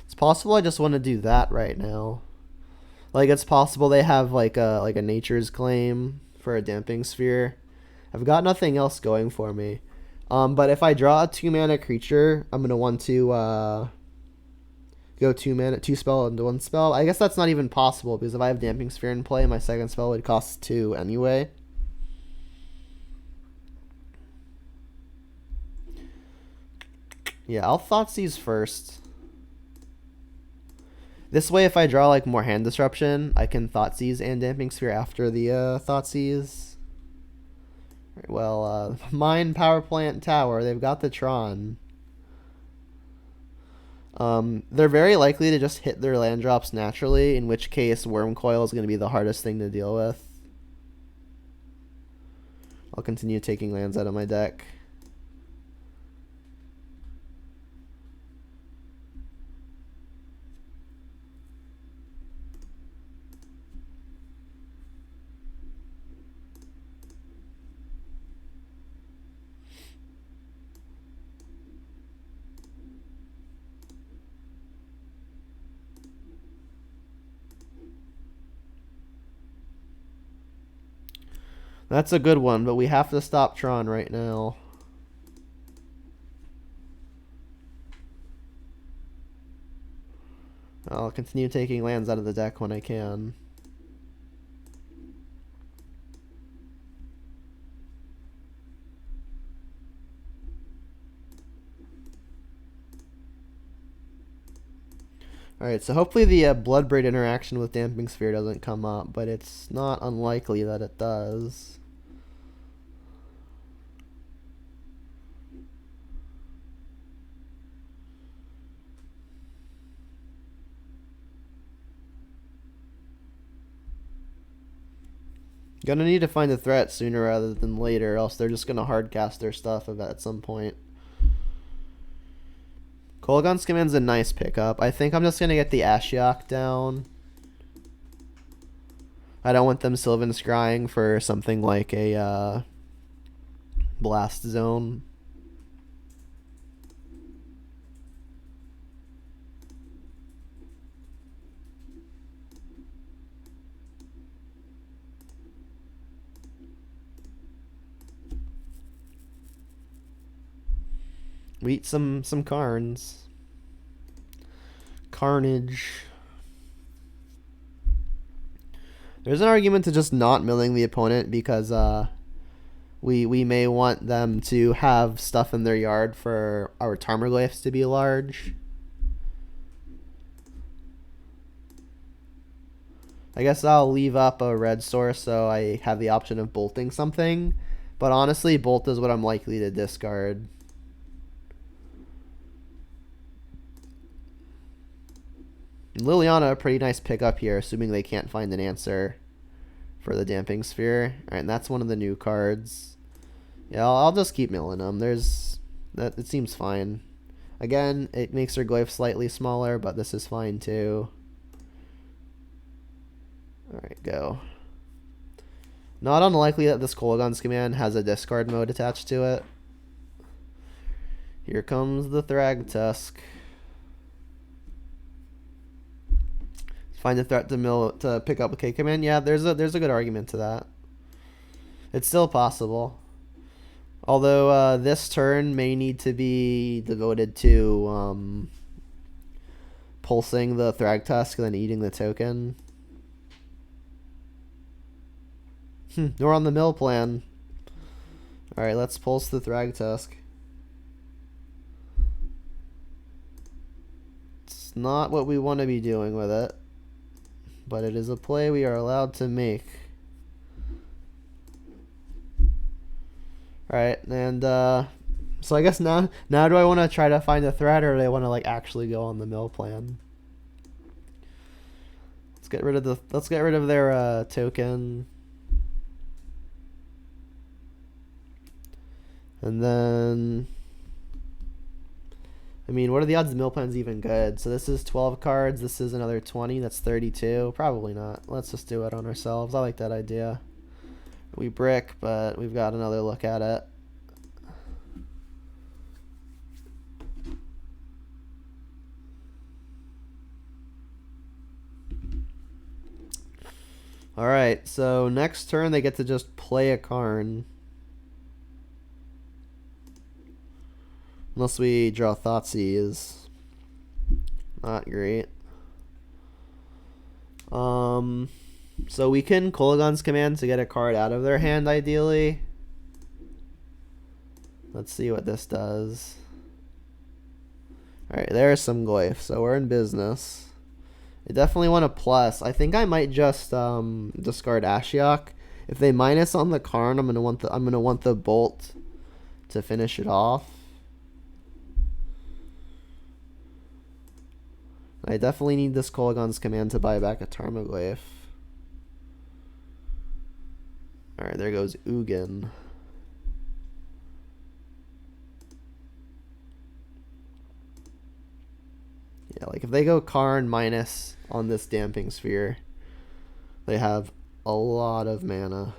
[SPEAKER 1] It's possible I just want to do that right now. Like, it's possible they have like a Nature's Claim for a Damping Sphere. I've got nothing else going for me. But if I draw a 2-mana creature, I'm gonna want to go 2 spell into 1 spell. I guess that's not even possible because if I have Damping Sphere in play, my second spell would cost 2 anyway. Yeah, I'll Thoughtseize first. This way, if I draw like more hand disruption, I can Thoughtseize and Damping Sphere after the Thoughtseize. Right, well, Mine, Power Plant, Tower. They've got the Tron. They're very likely to just hit their land drops naturally, in which case Worm Coil is going to be the hardest thing to deal with. I'll continue taking lands out of my deck. That's a good one, but we have to stop Tron right now. I'll continue taking lands out of the deck when I can. Alright, so hopefully the Bloodbraid interaction with Damping Sphere doesn't come up, but it's not unlikely that it does. Gonna need to find a threat sooner rather than later, else they're just gonna hardcast their stuff at some point. Kolaghan's Command's a nice pickup. I think I'm just gonna get the Ashiok down. I don't want them Sylvan Scrying for something like a Blast Zone. We eat some Karns. Carnage. There's an argument to just not milling the opponent because we may want them to have stuff in their yard for our Tarmogoyfs to be large. I guess I'll leave up a red source so I have the option of bolting something. But honestly, bolt is what I'm likely to discard. Liliana, a pretty nice pickup here, assuming they can't find an answer for the Damping Sphere. Alright, and that's one of the new cards. Yeah, I'll just keep milling them. It seems fine. Again, it makes their glyph slightly smaller, but this is fine too. Alright, go. Not unlikely that this Kolaghan's command has a discard mode attached to it. Here comes the Thragtusk. Find a threat to pick up a K command. Yeah, there's a good argument to that. It's still possible. Although this turn may need to be devoted to pulsing the Thragtusk and then eating the token. We're on the mill plan. Alright, let's pulse the Thragtusk. It's not what we want to be doing with it, but it is a play we are allowed to make. Alright, and so I guess now do I want to try to find a threat, or do I want to like actually go on the mill plan? Let's get rid of their token. And then, I mean, what are the odds the mill plan's even good? So this is 12 cards. This is another 20. That's 32. Probably not. Let's just do it on ourselves. I like that idea. We brick, but we've got another look at it. Alright, so next turn they get to just play a Karn. Unless we draw Thoughtseize. Not great. So we can Kolaghan's command to get a card out of their hand, ideally. Let's see what this does. Alright, there's some glyph, so we're in business. I definitely want a plus. I think I might just discard Ashiok. If they minus on the Karn, I'm gonna want the bolt to finish it off. I definitely need this Kolaghan's command to buy back a Tarmogoyf. Alright, there goes Ugin. Yeah, like if they go Karn minus on this Damping Sphere, they have a lot of mana.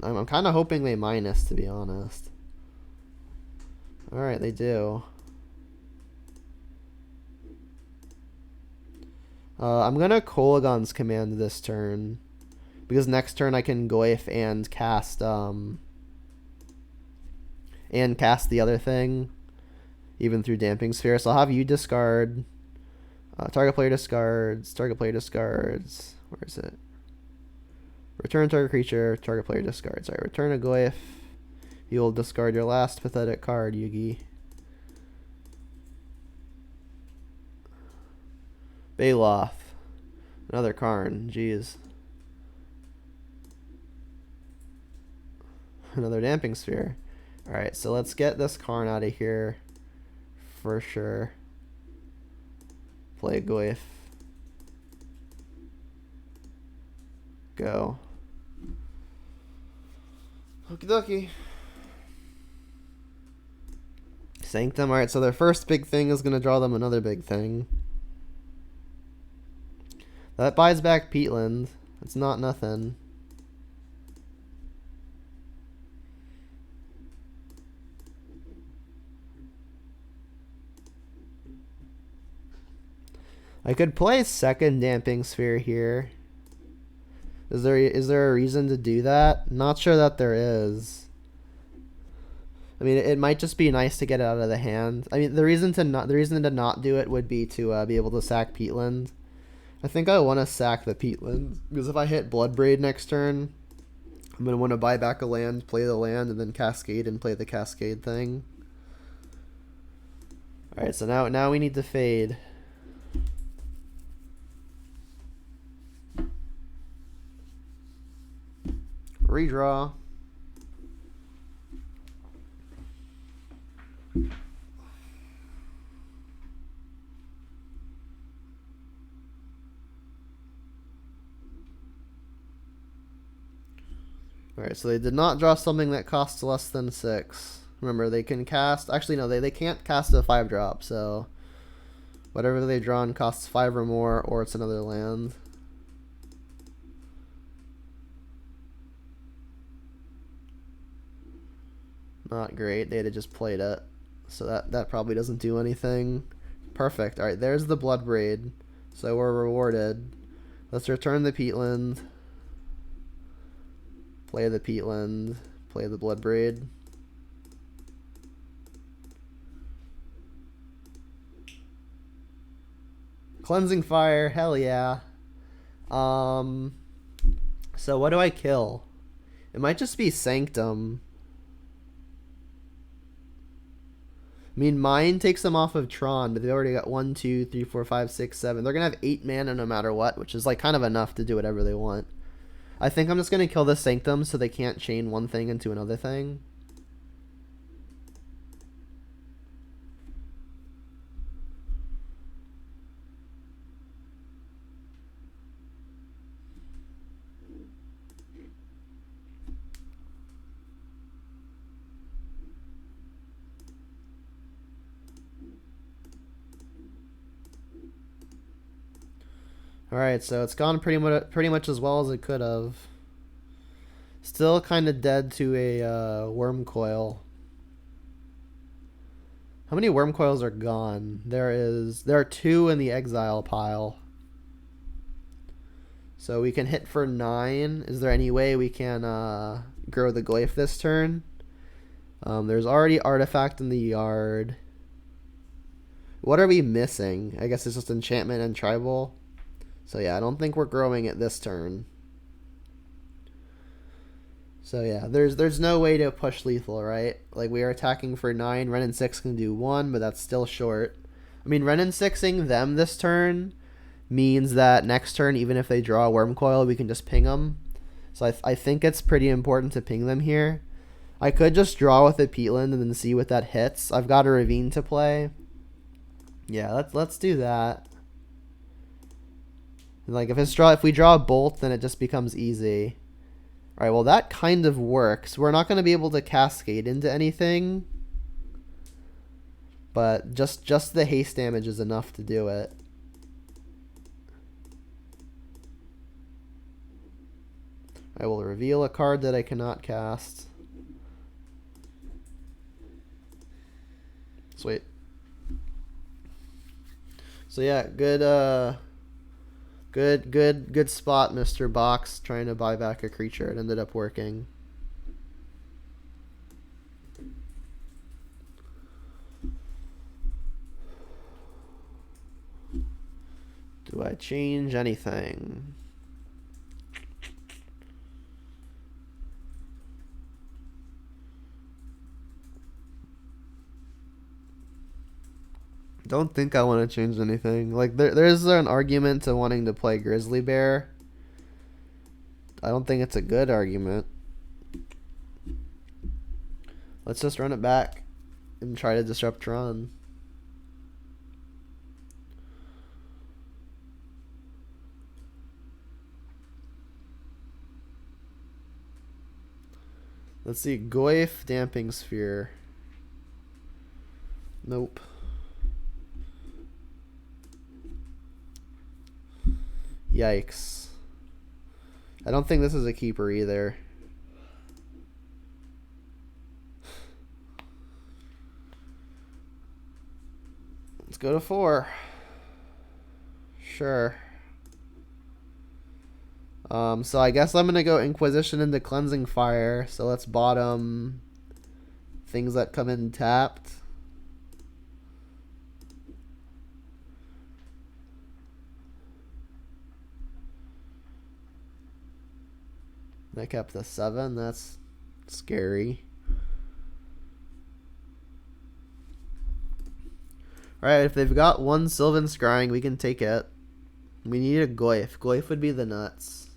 [SPEAKER 1] I'm kind of hoping they minus, to be honest. Alright, they do. I'm gonna Kolaghan's command this turn, because next turn I can Goyf and cast the other thing, even through Damping Sphere. So I'll have you discard. Target player discards. Target player discards. Where is it? Return target creature. Target player discards. Alright, return a Goyf. You'll discard your last pathetic card, Yugi. Baloth. Another Karn. Jeez. Another Damping Sphere. Alright, so let's get this Karn out of here for sure. Play Goyf. Go. Okie dokie. Sanctum. Alright, so their first big thing is going to draw them another big thing. That buys back Peatland. It's not nothing. I could play second Damping Sphere here. Is there a reason to do that? Not sure that there is. I mean, it might just be nice to get it out of the hand. I mean, the reason to not do it would be to be able to sack Peatland. I think I want to sack the Peatland because if I hit Bloodbraid next turn, I'm gonna want to buy back a land, play the land, and then cascade and play the cascade thing. All right, so now we need to fade. Redraw. Alright, so they did not draw something that costs less than 6. Remember, they can cast... Actually, no, they can't cast a 5-drop, so... Whatever they've drawn costs 5 or more, or it's another land. Not great. They'd have just played it. So that probably doesn't do anything. Perfect. Alright, there's the Bloodbraid. So we're rewarded. Let's return the Peatland. Play the Peatland. Play the Bloodbraid. Cleansing Fire. Hell yeah. So what do I kill? It might just be Sanctum. I mean, mine takes them off of Tron, but they've already got 1, 2, 3, 4, 5, 6, 7. They're going to have 8 mana no matter what, which is like kind of enough to do whatever they want. I think I'm just going to kill the Sanctum so they can't chain one thing into another thing. Alright, so it's gone pretty much as well as it could have. Still kind of dead to a Worm Coil. How many Worm Coils are gone? There are 2 in the exile pile. So we can hit for 9. Is there any way we can grow the Glyph this turn? There's already Artifact in the yard. What are we missing? I guess it's just Enchantment and Tribal. So yeah, I don't think we're growing it this turn. So yeah, there's no way to push lethal, right? Like we are attacking for 9. Ren and 6 can do 1, but that's still short. I mean, Ren and 6ing them this turn means that next turn, even if they draw a Worm Coil, we can just ping them. So I think it's pretty important to ping them here. I could just draw with a Peatland and then see what that hits. I've got a Ravine to play. Yeah, let's do that. Like if we draw a Bolt, then it just becomes easy. Alright, well that kind of works. We're not going to be able to cascade into anything. But just the haste damage is enough to do it. I will reveal a card that I cannot cast. Sweet. So yeah, good spot, Mr. Box, trying to buy back a creature. It ended up working. Do I change anything? Don't think I want to change anything. Like there's an argument to wanting to play Grizzly Bear. I don't think it's a good argument. Let's just run it back and try to disrupt Tron. Let's see, Goyf, Damping Sphere. Nope. Yikes. I don't think this is a keeper either. Let's go to 4. Sure. So I guess I'm gonna go Inquisition into Cleansing Fire. So let's bottom things that come in tapped. I kept the 7. That's scary. Alright, if they've got one Sylvan Scrying, we can take it. We need a Goyf. Goyf would be the nuts.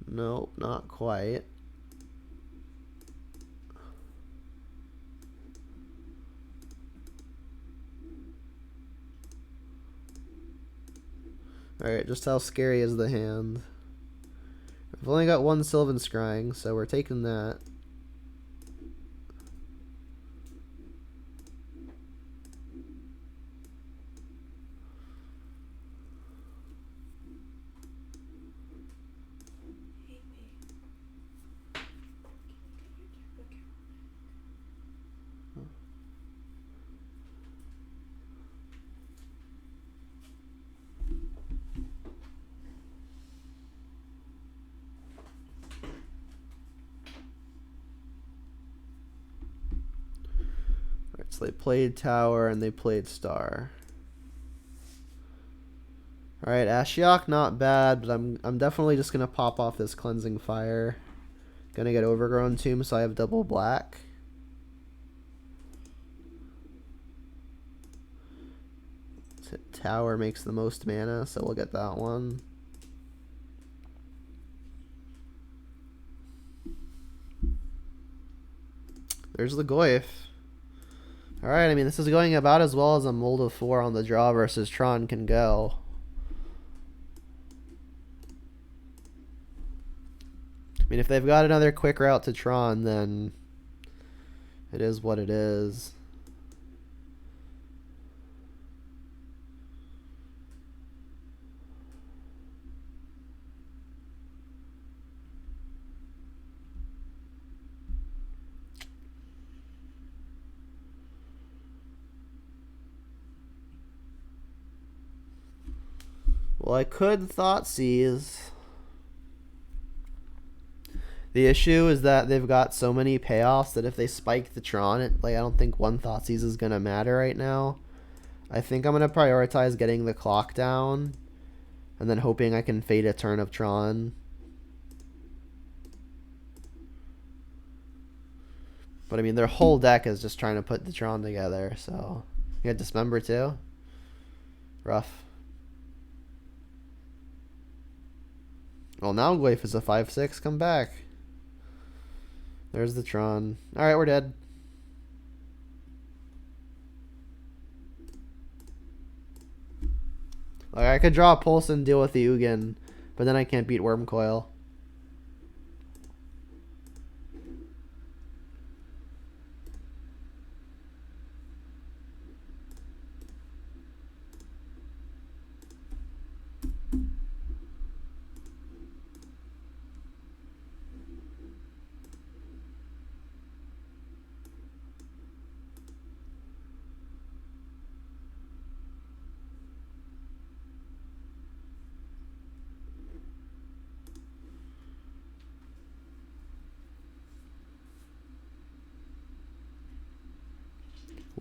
[SPEAKER 1] Nope, not quite. Alright, just how scary is the hand? We've only got one Sylvan Scrying, so we're taking that. So they played Tower and they played Star. Alright, Ashiok not bad, but I'm definitely just gonna pop off this Cleansing Fire. Gonna get Overgrown Tomb, so I have double black. Tower makes the most mana, so we'll get that one. There's the Goyf. Alright, I mean, this is going about as well as a Mold of 4 on the draw versus Tron can go. I mean, if they've got another quick route to Tron, then it is what it is. Well, I could Thoughtseize. The issue is that they've got so many payoffs that if they spike the Tron, I don't think one Thoughtseize is going to matter right now. I think I'm going to prioritize getting the clock down and then hoping I can fade a turn of Tron. But I mean, their whole deck is just trying to put the Tron together, so. You got Dismember too? Rough. Well, now Goyf is a 5/6. Come back. There's the Tron. Alright, we're dead. Like, I could draw a Pulse and deal with the Ugin, but then I can't beat Wormcoil.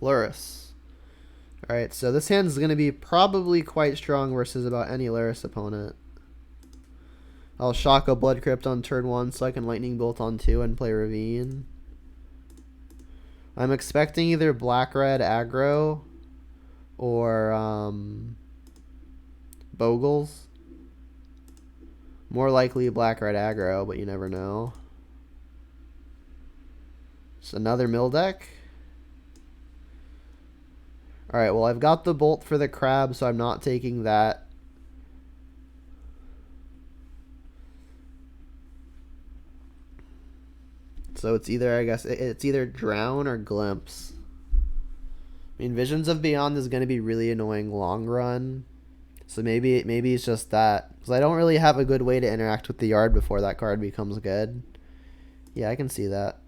[SPEAKER 1] Lurrus. Alright, so this hand is going to be probably quite strong versus about any Lurrus opponent. I'll shock a Blood Crypt on turn 1 so I can Lightning Bolt on 2 and play Ravine. I'm expecting either black-red aggro or Bogles. More likely black-red aggro, but you never know. It's another mill deck. Alright, well I've got the bolt for the crab, so I'm not taking that. So it's either, I guess, it's either Drown or Glimpse. I mean, Visions of Beyond is going to be really annoying long run. So maybe it's just that. Because I don't really have a good way to interact with the yard before that card becomes good. Yeah, I can see that.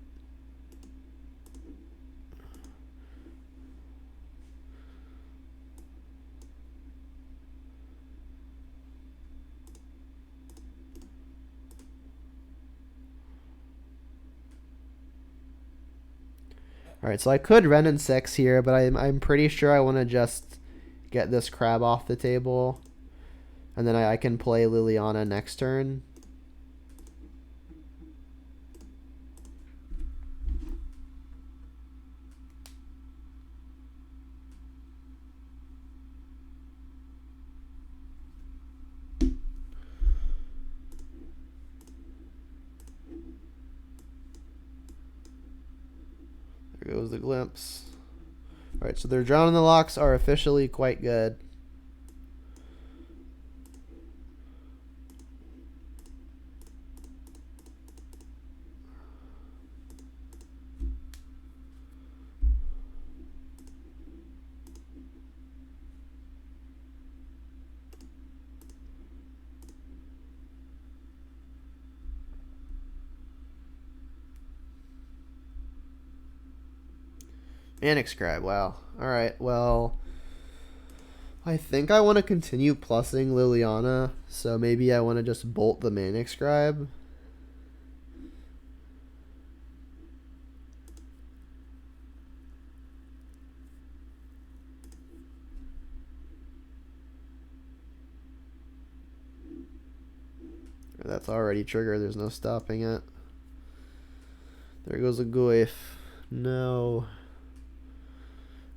[SPEAKER 1] Alright, so I could Ren and 6 here, but I'm pretty sure I want to just get this crab off the table. And then I can play Liliana next turn. There goes the glimpse. Alright, so their Drown in the Locks are officially quite good. Manic Scribe, wow. Alright, well, I think I want to continue plussing Liliana, so maybe I want to just bolt the Manic Scribe. That's already triggered, there's no stopping it. There goes a Goyf. No.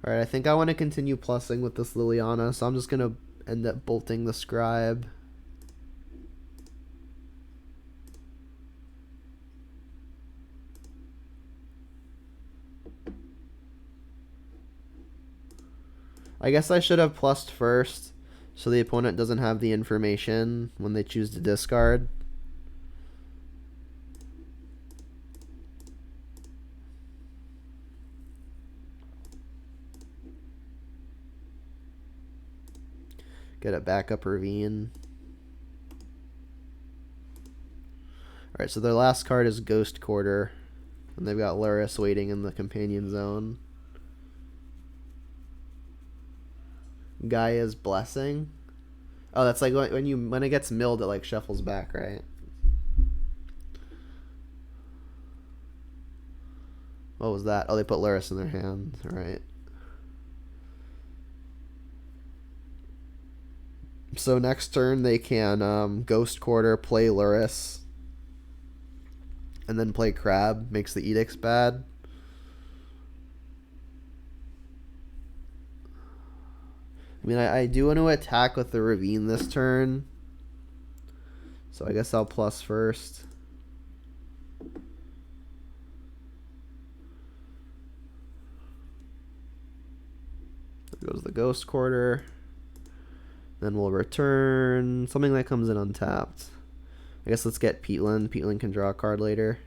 [SPEAKER 1] Alright, I think I want to continue plussing with this Liliana, so I'm just going to end up bolting the Scribe. I guess I should have plussed first, so the opponent doesn't have the information when they choose to discard. Get a backup Ravine. Alright, so their last card is Ghost Quarter. And they've got Luris waiting in the companion zone. Gaia's Blessing. Oh, that's like when it gets milled, it like shuffles back, right? What was that? Oh, they put Luris in their hand. Alright. So next turn they can Ghost Quarter, play Luris, and then play Crab. Makes the Edicts bad. I mean, I do want to attack with the Ravine this turn, so I guess I'll plus first. There goes the Ghost Quarter. Then we'll return something that comes in untapped. I guess let's get Peatland. Peatland can draw a card later.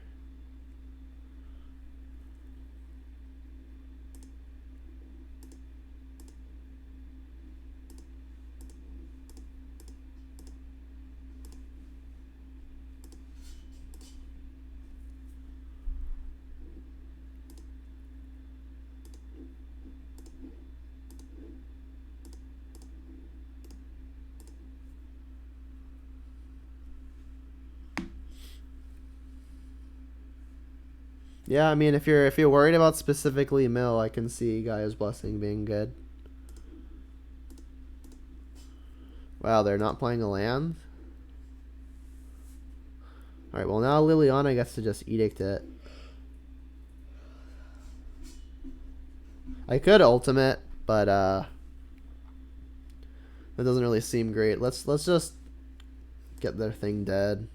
[SPEAKER 1] Yeah, I mean, if you're worried about specifically Mill, I can see Gaia's Blessing being good. Wow, they're not playing a land? Alright, well now Liliana gets to just Edict it. I could Ultimate, but that doesn't really seem great. Let's just get their thing dead.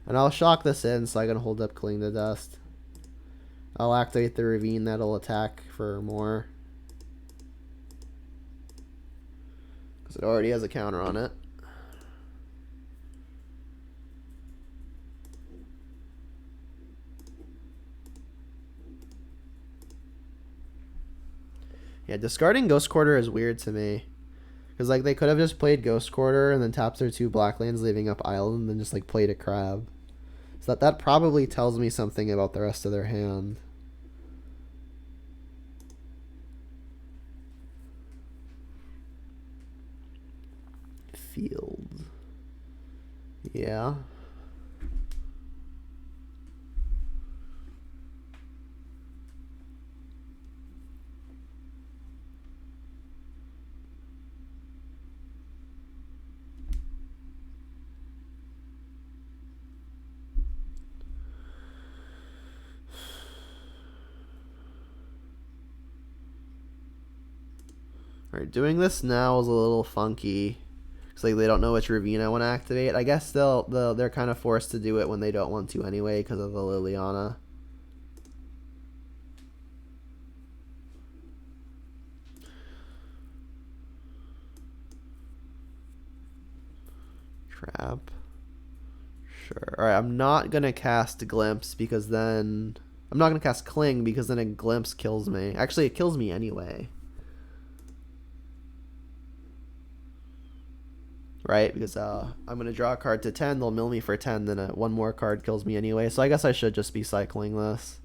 [SPEAKER 1] And I'll shock this in so I can hold up Cling to Dust. I'll activate the Ravine, that'll attack for more. Because it already has a counter on it. Yeah, discarding Ghost Quarter is weird to me. Because like they could have just played Ghost Quarter and then tapped their 2 black lands, leaving up Island, and then just like played a crab. So that probably tells me something about the rest of their hand. Field. Yeah. Alright, doing this now is a little funky. Because like, they don't know which Ravine I want to activate. I guess they're kind of forced to do it when they don't want to anyway because of the Liliana. Crap. Sure. Alright, I'm not going to cast Glimpse because then... I'm not going to cast Cling because then a Glimpse kills me. Actually, it kills me anyway. Right? Because I'm going to draw a card to 10, they'll mill me for 10, then one more card kills me anyway. So I guess I should just be cycling this.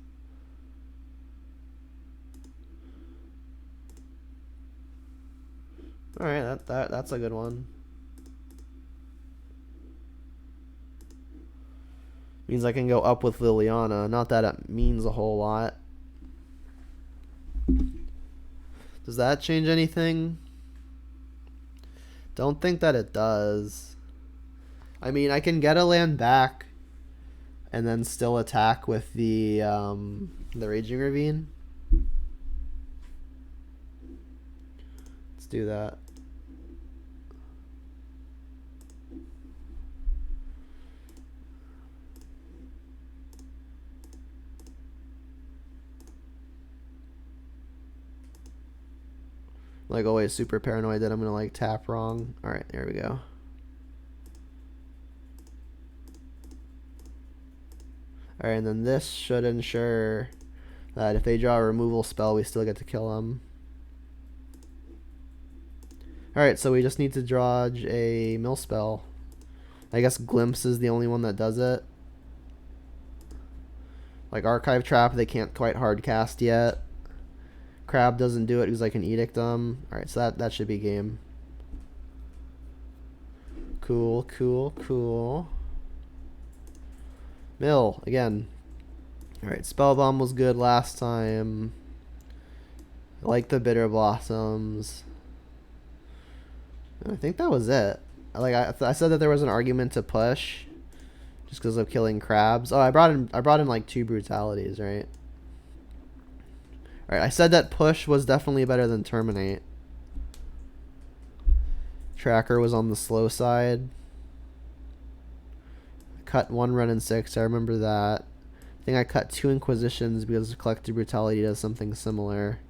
[SPEAKER 1] Alright, that's a good one. Means I can go up with Liliana. Not that it means a whole lot. Does that change anything? Don't think that it does. I mean, I can get a land back and then still attack with the Raging Ravine. Let's do that. Like always super paranoid that I'm gonna like tap wrong. Alright, there we go. Alright, and then this should ensure that if they draw a removal spell, we still get to kill them. Alright, so we just need to dodge a mill spell. I guess Glimpse is the only one that does it. Like Archive Trap, they can't quite hard cast yet. Crab doesn't do it because I can Edict them. Alright, so that should be game. Cool, cool, cool. Mill, again. Alright, Spell Bomb was good last time. I like the Bitter Blossoms. And I think that was it. Like I said that there was an argument to push just because of killing crabs. Oh, I brought in like 2 brutalities, right? Alright, I said that push was definitely better than terminate. Tracker was on the slow side. Cut 1 run in 6, I remember that. I think I cut 2 Inquisitions because Collective Brutality does something similar.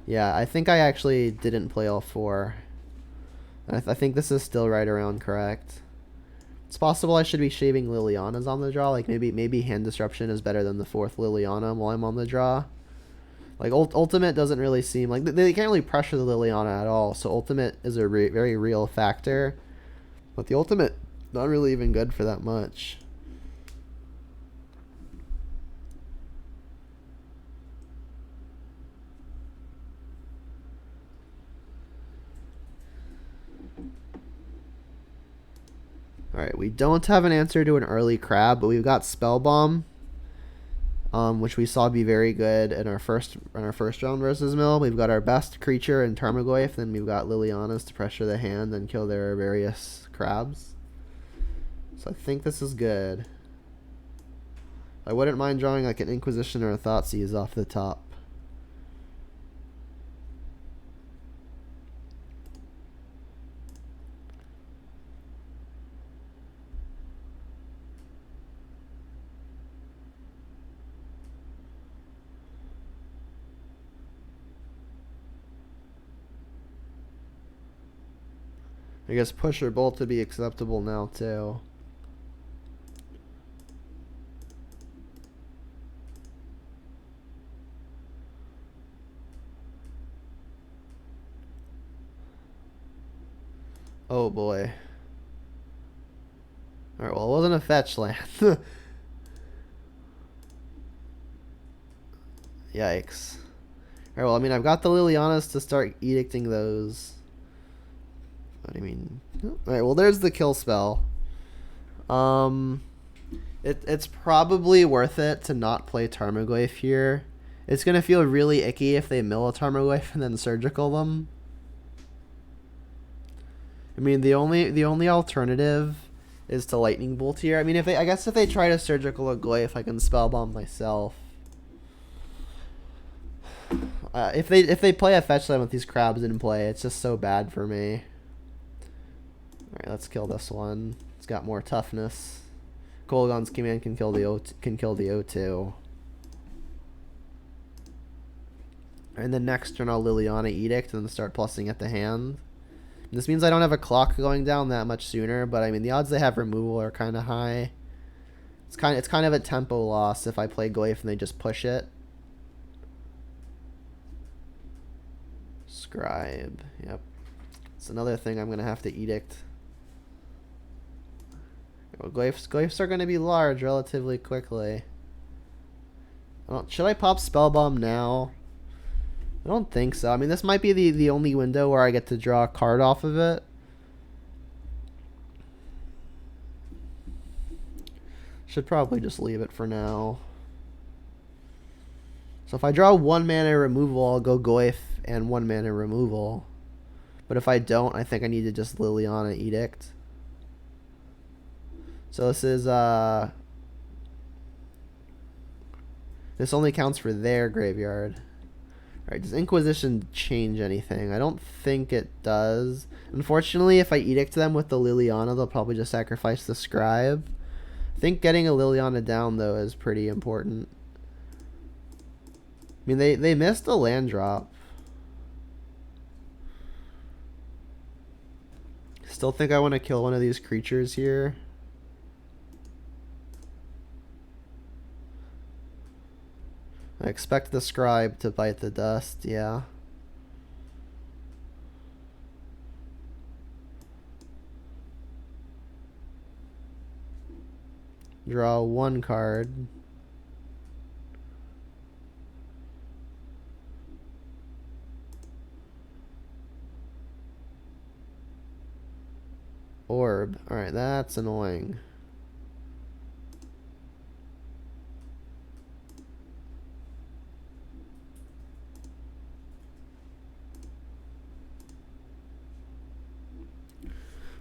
[SPEAKER 1] Yeah, I think I actually didn't play all 4. I think this is still right around correct. It's possible I should be shaving Lilianas on the draw. Like maybe Hand Disruption is better than the 4th Liliana while I'm on the draw. Like Ultimate doesn't really seem like they can't really pressure the Liliana at all. So Ultimate is a very real factor, but the Ultimate not really even good for that much. Alright, we don't have an answer to an early crab, but we've got Spell Bomb, which we saw be very good in our first round versus Mill. We've got our best creature in Tarmogoyf, then we've got Lilianas to pressure the hand and kill their various crabs. So I think this is good. I wouldn't mind drawing like an Inquisition or a Thoughtseize off the top. I guess push or bolt to be acceptable now too. Oh boy. Alright, well, it wasn't a fetch land. Yikes. Alright, well, I mean, I've got the Lilianas to start edicting those. What do you mean? Alright, well, there's the kill spell. It's probably worth it to not play Tarmogoyf here. It's gonna feel really icky if they mill a Tarmogoyf and then surgical them. I mean, the only alternative is to lightning bolt here. I mean, I guess if they try to surgical a Goyf, I can spellbomb myself. If they play a fetch land with these crabs in play, it's just so bad for me. All right, let's kill this one. It's got more toughness. Kolaghan's command can kill the O2. And then next turn I'll Liliana Edict and then start plussing at the hand. This means I don't have a clock going down that much sooner, but I mean the odds they have removal are kind of high. It's kind of a tempo loss if I play Goyf and they just push it. Scribe, yep. It's another thing I'm gonna have to edict. Well, Goyfs are gonna be large relatively quickly. Should I pop Spellbomb now? I don't think so. I mean, this might be the only window where I get to draw a card off of it. Should probably just leave it for now. So if I draw 1 mana removal, I'll go Goyf and 1 mana removal. But if I don't, I think I need to just Liliana Edict. So this is this only counts for their graveyard. Alright, does Inquisition change anything? I don't think it does. Unfortunately, if I Edict them with the Liliana, they'll probably just sacrifice the Scribe. I think getting a Liliana down, though, is pretty important. I mean, they missed a land drop. Still think I want to kill one of these creatures here. I expect the Scribe to bite the dust, yeah. Draw 1 card. Orb. Alright, that's annoying.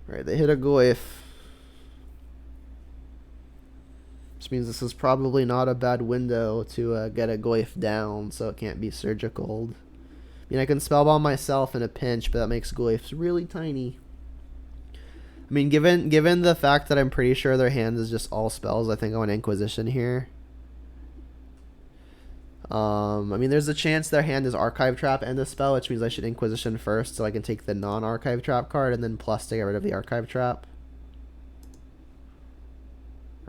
[SPEAKER 1] Alright, they hit a Goyf. Which means this is probably not a bad window to get a Goyf down so it can't be surgicaled. I mean, I can spellbomb myself in a pinch, but that makes Goyfs really tiny. I mean, given the fact that I'm pretty sure their hand is just all spells, I think I want Inquisition here. I mean, there's a chance their hand is Archive Trap and a spell, which means I should Inquisition first so I can take the non-Archive Trap card and then plus to get rid of the Archive Trap.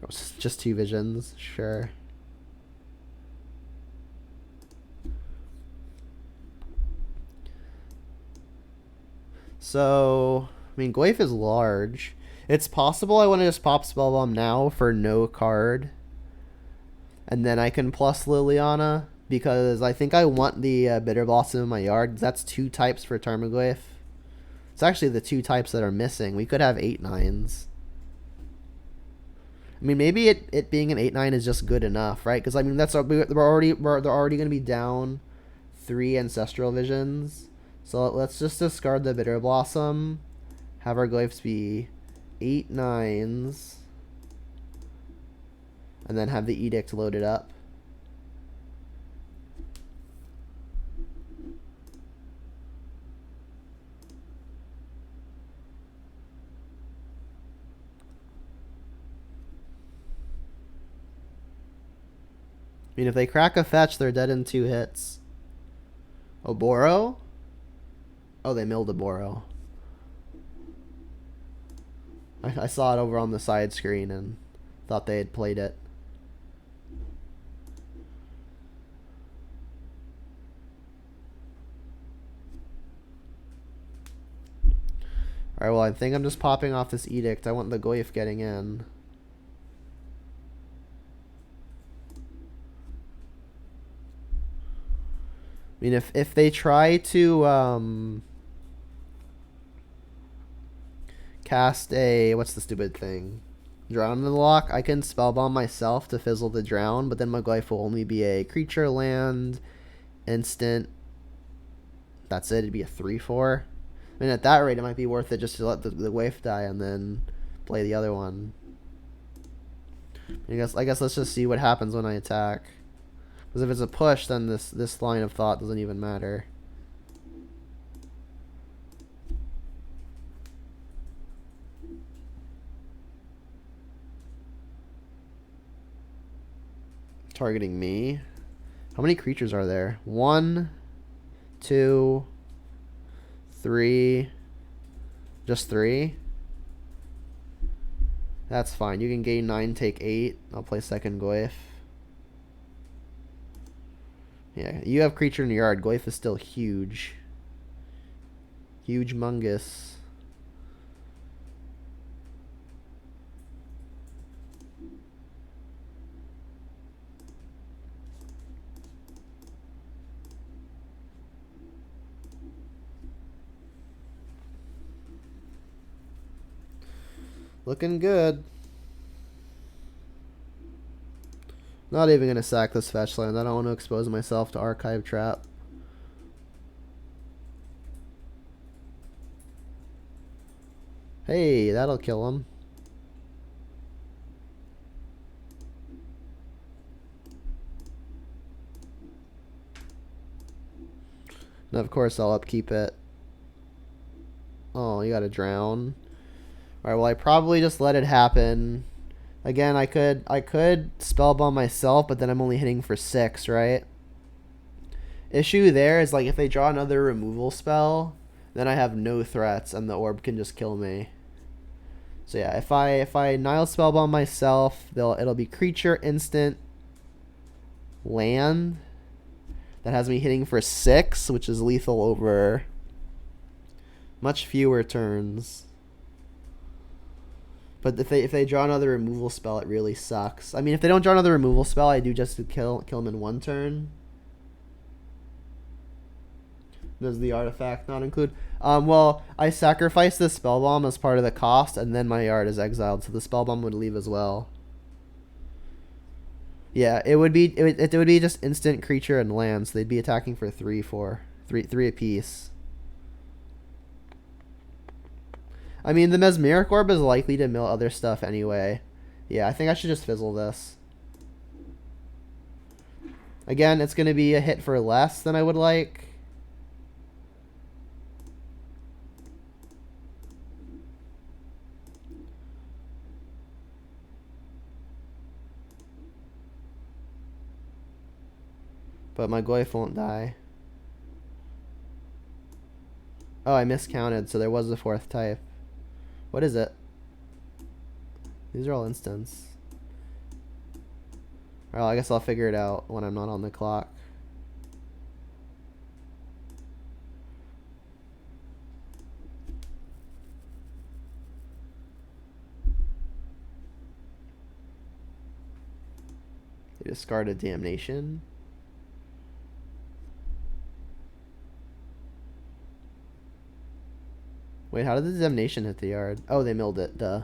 [SPEAKER 1] Oh, just 2 visions, sure. So, I mean, Goyf is large. It's possible I want to just pop Spellbomb now for no card. And then I can plus Liliana, because I think I want the Bitter Blossom in my yard. That's 2 types for Tarmogoyf. It's actually the 2 types that are missing. We could have 8/9s. I mean, maybe it being an 8/9 is just good enough, right? Because I mean, they're already going to be down 3 Ancestral Visions. So let's just discard the Bitter Blossom. Have our Goyfs be 8/9s. And then have the Edict loaded up. I mean, if they crack a fetch, they're dead in 2 hits. Oboro? Oh, they milled a Boro. I saw it over on the side screen and thought they had played it. Alright, well, I think I'm just popping off this edict. I want the Goyf getting in. I mean, if they try to cast a... What's the stupid thing? Drown in the lock, I can spellbomb myself to fizzle the drown, but then my Goyf will only be a creature, land, instant. That's it. It'd be a 3/4. I mean, at that rate, it might be worth it just to let the Goyf die and then play the other one. I guess let's just see what happens when I attack. Because if it's a push, then this line of thought doesn't even matter. Targeting me. How many creatures are there? 1, 2, 3. Just 3? That's fine. You can gain 9, take 8. I'll play second Goyf. Yeah, you have creature in your yard. Goyf is still huge. Huge mungus. Looking good. Not even going to sack this fetch land. I don't want to expose myself to Archive Trap. Hey, that'll kill him. And of course I'll upkeep it. Oh, you gotta drown. Alright, well I probably just let it happen. Again, I could spellbomb myself, but then I'm only hitting for 6, right? Issue there is like if they draw another removal spell, then I have no threats and the orb can just kill me. So yeah, if I Nile spellbomb myself, it'll be creature, instant, land. That has me hitting for 6, which is lethal over much fewer turns. But if they draw another removal spell, it really sucks. I mean, if they don't draw another removal spell, I do just to kill them in 1 turn. Does the artifact not include? Well, I sacrifice the spellbomb as part of the cost, and then my yard is exiled, so the spellbomb would leave as well. Yeah, it would be just instant creature and land, so they'd be attacking for 3 apiece. I mean, the Mesmeric Orb is likely to mill other stuff anyway. Yeah, I think I should just fizzle this. Again, it's going to be a hit for less than I would like. But my Goyf won't die. Oh, I miscounted, so there was a 4th type. What is it? These are all instants. Well, I guess I'll figure it out when I'm not on the clock. They discarded Damnation. Wait, how did the Damnation hit the yard? Oh, they milled it. Duh.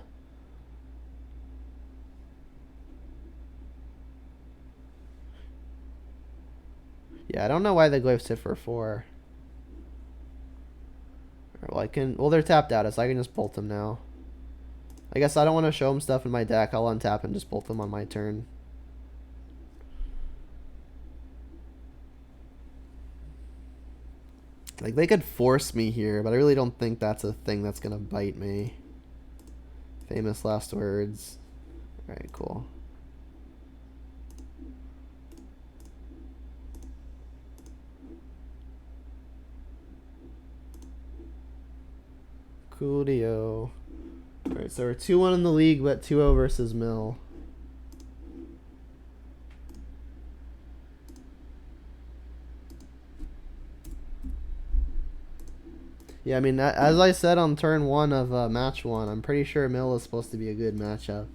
[SPEAKER 1] Yeah, I don't know why the Glyphs hit for 4. Well, well, they're tapped out, so I can just bolt them now. I guess I don't want to show them stuff in my deck. I'll untap and just bolt them on my turn. Like, they could force me here, but I really don't think that's a thing that's gonna bite me. Famous last words. Alright, cool. Coolio. Alright, so we're 2-1 in the league, but 2-0 versus Mill. Yeah, I mean, as I said on turn 1 of match 1, I'm pretty sure Mill is supposed to be a good matchup.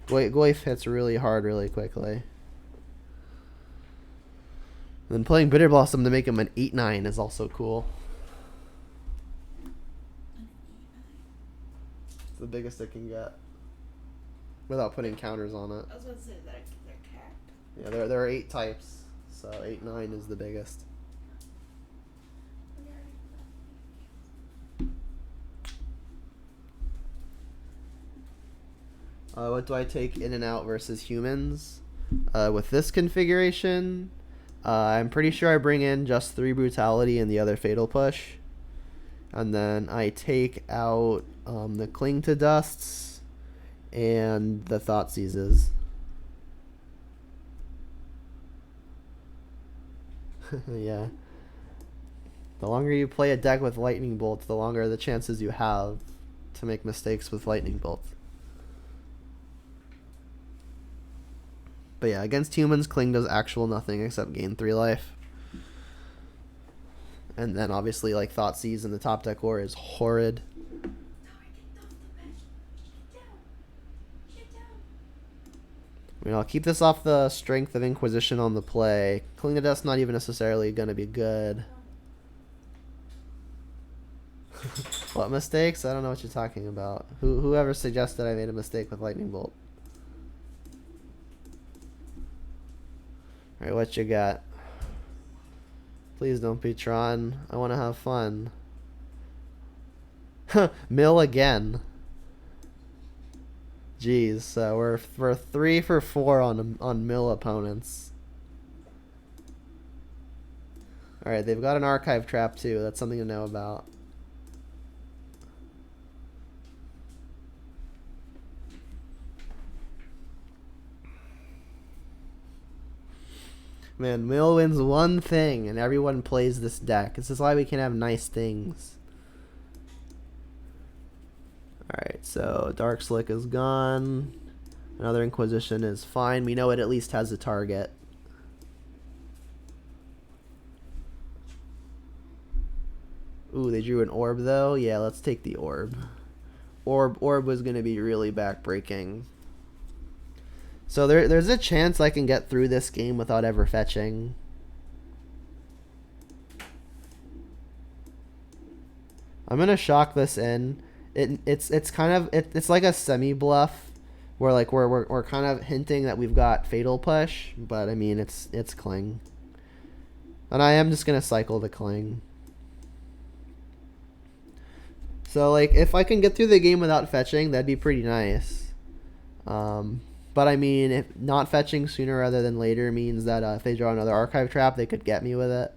[SPEAKER 1] Goyf hits really hard really quickly. And then playing Bitter Blossom to make him an 8/9 is also cool. It's the biggest it can get. Without putting counters on it.
[SPEAKER 2] I was about to say that they're capped.
[SPEAKER 1] Yeah, there are 8 types, so 8/9 is the biggest. What do I take in and out versus humans? With this configuration, I'm pretty sure I bring in just 3 Brutality and the other Fatal Push. And then I take out the Cling to Dusts and the Thought Seizes. Yeah. The longer you play a deck with Lightning Bolt, the longer the chances you have to make mistakes with Lightning Bolt. But yeah, against humans, Cling does actual nothing except gain 3 life. And then obviously, like, Thoughtseize in the top deck core is horrid. I mean, I'll keep this off the strength of Inquisition on the play. Cling to Dust not even necessarily going to be good. What mistakes? I don't know what you're talking about. Whoever suggested I made a mistake with Lightning Bolt? Alright, what you got? Please don't be Tron. I want to have fun. Mill again. Jeez, so we're 3 for 4 on mill opponents. Alright, they've got an archive trap too. That's something to know about. Man, Mill wins one thing and everyone plays this deck. This is why we can have nice things. Alright, so Dark Slick is gone. Another Inquisition is fine. We know it at least has a target. Ooh, they drew an orb though. Yeah, let's take the orb. Orb was going to be really backbreaking. So there's a chance I can get through this game without ever fetching. I'm gonna shock this in. It's kind of it's like a semi bluff, where like we're kind of hinting that we've got Fatal Push, but I mean it's Cling, and I am just gonna cycle the Cling. So like if I can get through the game without fetching, that'd be pretty nice. But I mean, if not fetching sooner rather than later means that if they draw another archive trap, they could get me with it.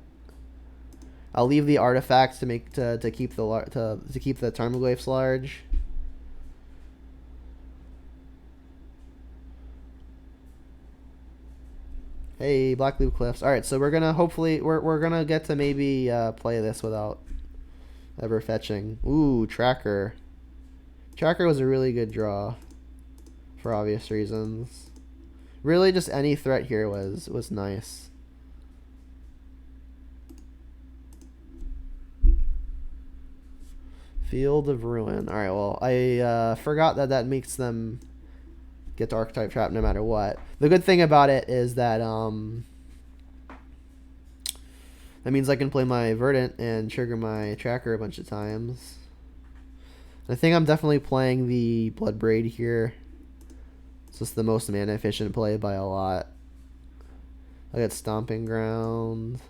[SPEAKER 1] I'll leave the artifacts to keep the Tarmogoyfs large. Hey, Black Loop Cliffs. All right, so we're gonna hopefully we're gonna get to maybe play this without ever fetching. Ooh, Tracker. Tracker was a really good draw. For obvious reasons. Really just any threat here was nice. Field of Ruin. Alright, well, I forgot that makes them get to Archetype Trap no matter what. The good thing about it is that that means I can play my Verdant and trigger my Tracker a bunch of times. I think I'm definitely playing the Bloodbraid here. It's just the most mana efficient play by a lot. I got Stomping Ground.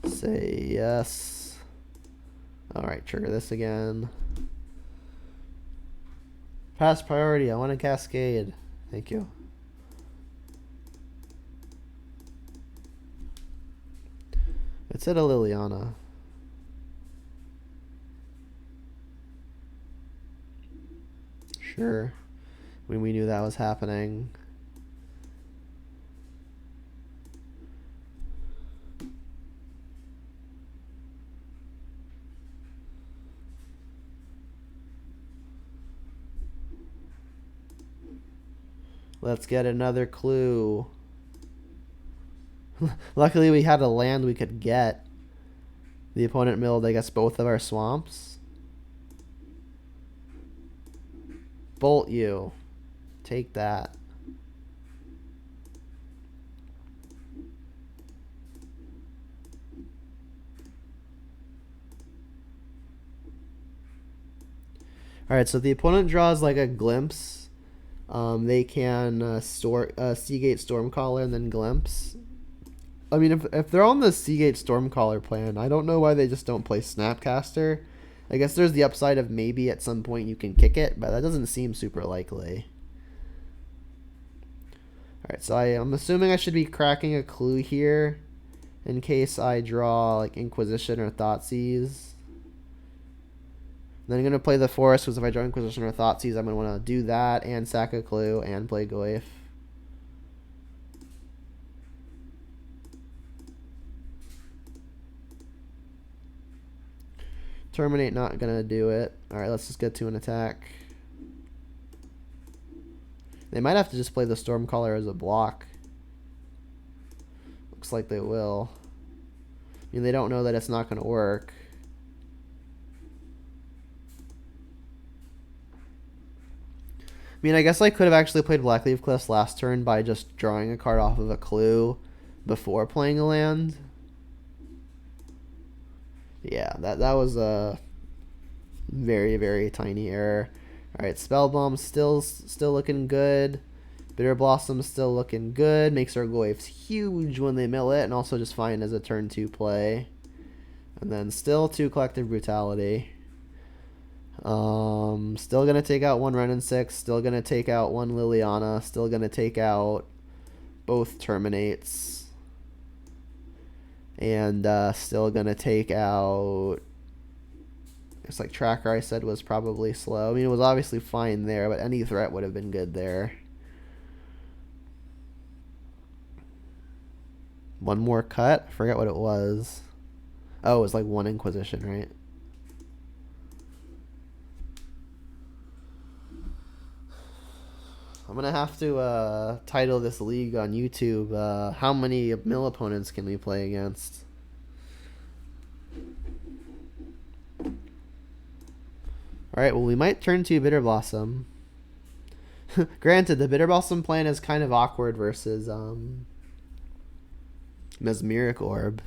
[SPEAKER 1] Say yes. Alright, trigger this again. Pass priority. I want a Cascade. Thank you. It's at a Liliana. Sure. When we knew that was happening. Let's get another clue. Luckily we had a land we could get. The opponent milled, I guess, both of our swamps. Bolt you. Take that. Alright, so the opponent draws like a glimpse. They can Seagate Stormcaller and then glimpse. I mean, if they're on the Seagate Stormcaller plan, I don't know why they just don't play Snapcaster. I guess there's the upside of maybe at some point you can kick it, but that doesn't seem super likely. Alright, so I'm assuming I should be cracking a clue here in case I draw like Inquisition or Thoughtseize. Then I'm going to play the Forest, because if I draw Inquisition or Thoughtseize, I'm going to want to do that and sack a clue and play Goyf. Terminate, not going to do it. Alright, let's just get to an attack. They might have to just play the Stormcaller as a block. Looks like they will. I mean, they don't know that it's not going to work. I mean, I guess I could have actually played Blackleaf Cliffs last turn by just drawing a card off of a clue before playing a land. Yeah, that was a very, very tiny error. Alright, Spellbomb still looking good. Bitter Blossom still looking good. Makes our Goyfs huge when they mill it, and also just fine as a turn 2 play. And then still 2 Collective Brutality. Still gonna take out 1 Renin 6. Still gonna take out 1 Liliana. Still gonna take out both Terminates. And still gonna take out... It's like Tracker I said was probably slow. I mean, it was obviously fine there, but any threat would have been good there. One more cut? I forget what it was. Oh, it was like 1 Inquisition, right? I'm going to have to title this league on YouTube, How Many Mill Opponents Can We Play Against? Alright, well, we might turn to Bitter Blossom. Granted, the Bitter Blossom plan is kind of awkward versus Mesmeric Orb.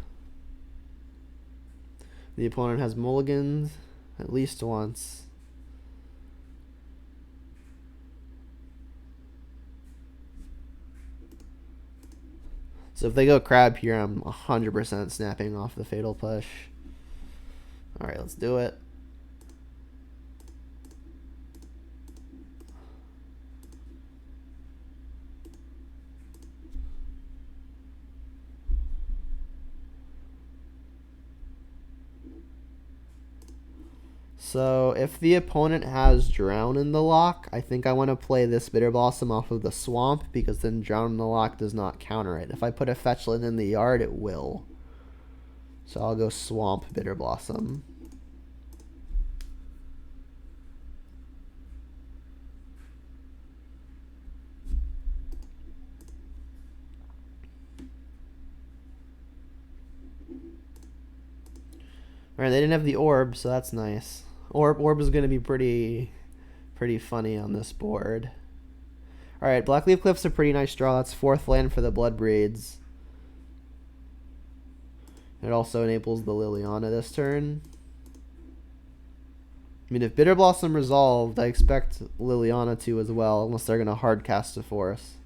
[SPEAKER 1] The opponent has mulligans at least once. So if they go Crab here, I'm 100% snapping off the Fatal Push. Alright, let's do it. So if the opponent has Drown in the lock, I think I want to play this Bitter Blossom off of the Swamp, because then Drown in the lock does not counter it. If I put a Fetchland in the yard, it will. So I'll go Swamp Bitter Blossom. Alright, they didn't have the Orb, so that's nice. Orb is going to be pretty funny on this board. Alright, Blackleaf Cliff's a pretty nice draw. That's 4th land for the Bloodbraids. It also enables the Liliana this turn. I mean, if Bitter Blossom resolved, I expect Liliana to as well, unless they're going to hard cast a Forest.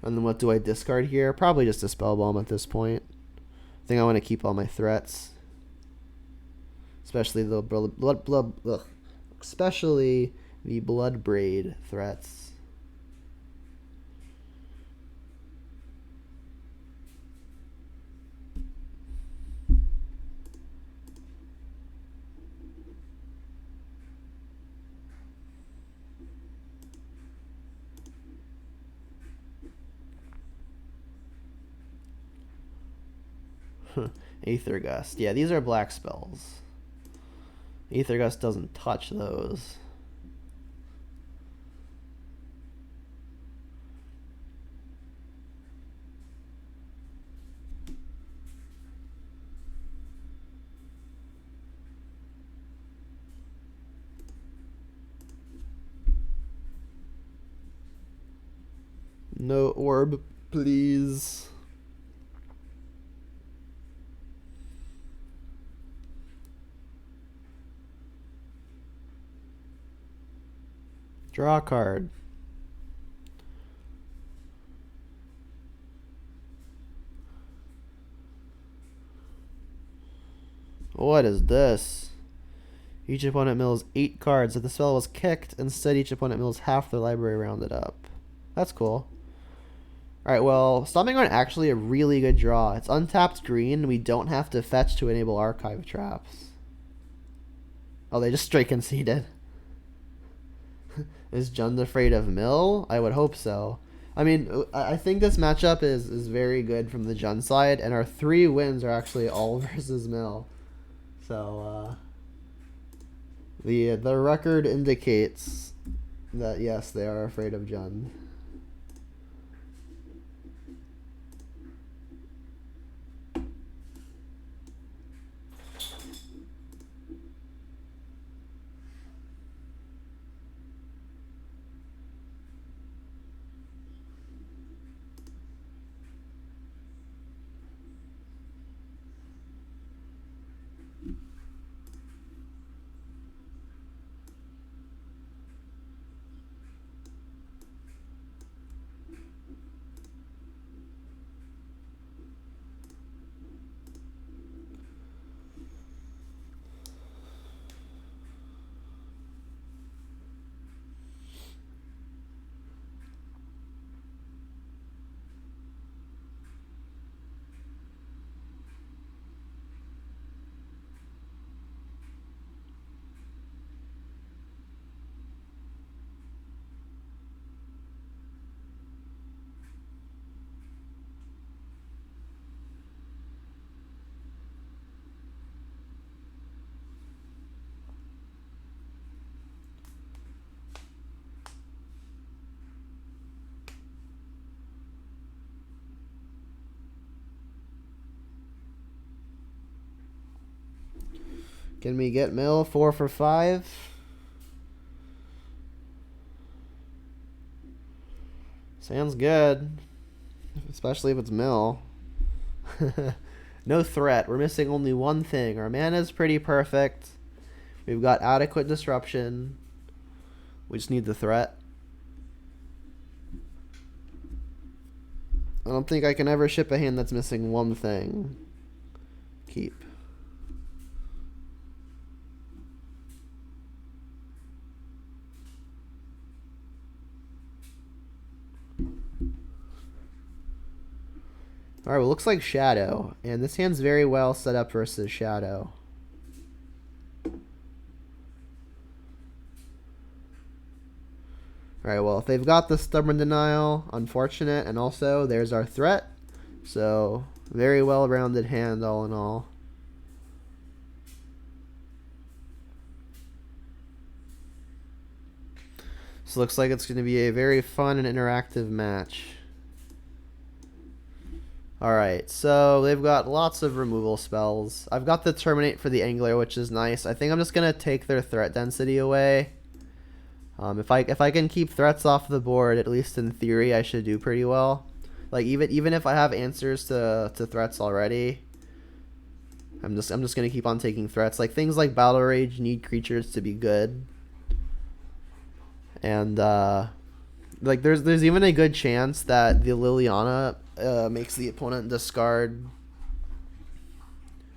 [SPEAKER 1] And then what do I discard here? Probably just a Spellbomb at this point. I think I want to keep all my threats. Especially the especially the Bloodbraid threats. Aether Gust. Yeah, these are black spells. Aether Gust doesn't touch those. No orb, please. Draw a card. What is this? Each opponent mills 8 cards. If the spell was kicked, instead each opponent mills half their library rounded up. That's cool. Alright, well, Stomping Ground actually a really good draw. It's untapped green, and we don't have to fetch to enable archive traps. Oh, they just straight conceded. Is Jund afraid of mill? I would hope so. I mean, I think this matchup is very good from the Jund side, and our 3 wins are actually all versus mill. So, the record indicates that, yes, they are afraid of Jund. Can we get mill 4 for 5? Sounds good. Especially if it's mill. No threat. We're missing only one thing. Our mana's pretty perfect. We've got adequate disruption. We just need the threat. I don't think I can ever ship a hand that's missing one thing. Keep. Alright, well, looks like Shadow. And this hand's very well set up versus Shadow. Alright, well, if they've got the Stubborn Denial, unfortunate. And also, there's our threat. So, very well-rounded hand all in all. So, looks like it's going to be a very fun and interactive match. Alright, so they've got lots of removal spells. I've got the Terminate for the Angler, which is nice. I think I'm just going to take their threat density away. If I can keep threats off the board, at least in theory, I should do pretty well. Like, even if I have answers to threats already, I'm just going to keep on taking threats. Like, things like Battle Rage need creatures to be good. And, like, there's even a good chance that the Liliana makes the opponent discard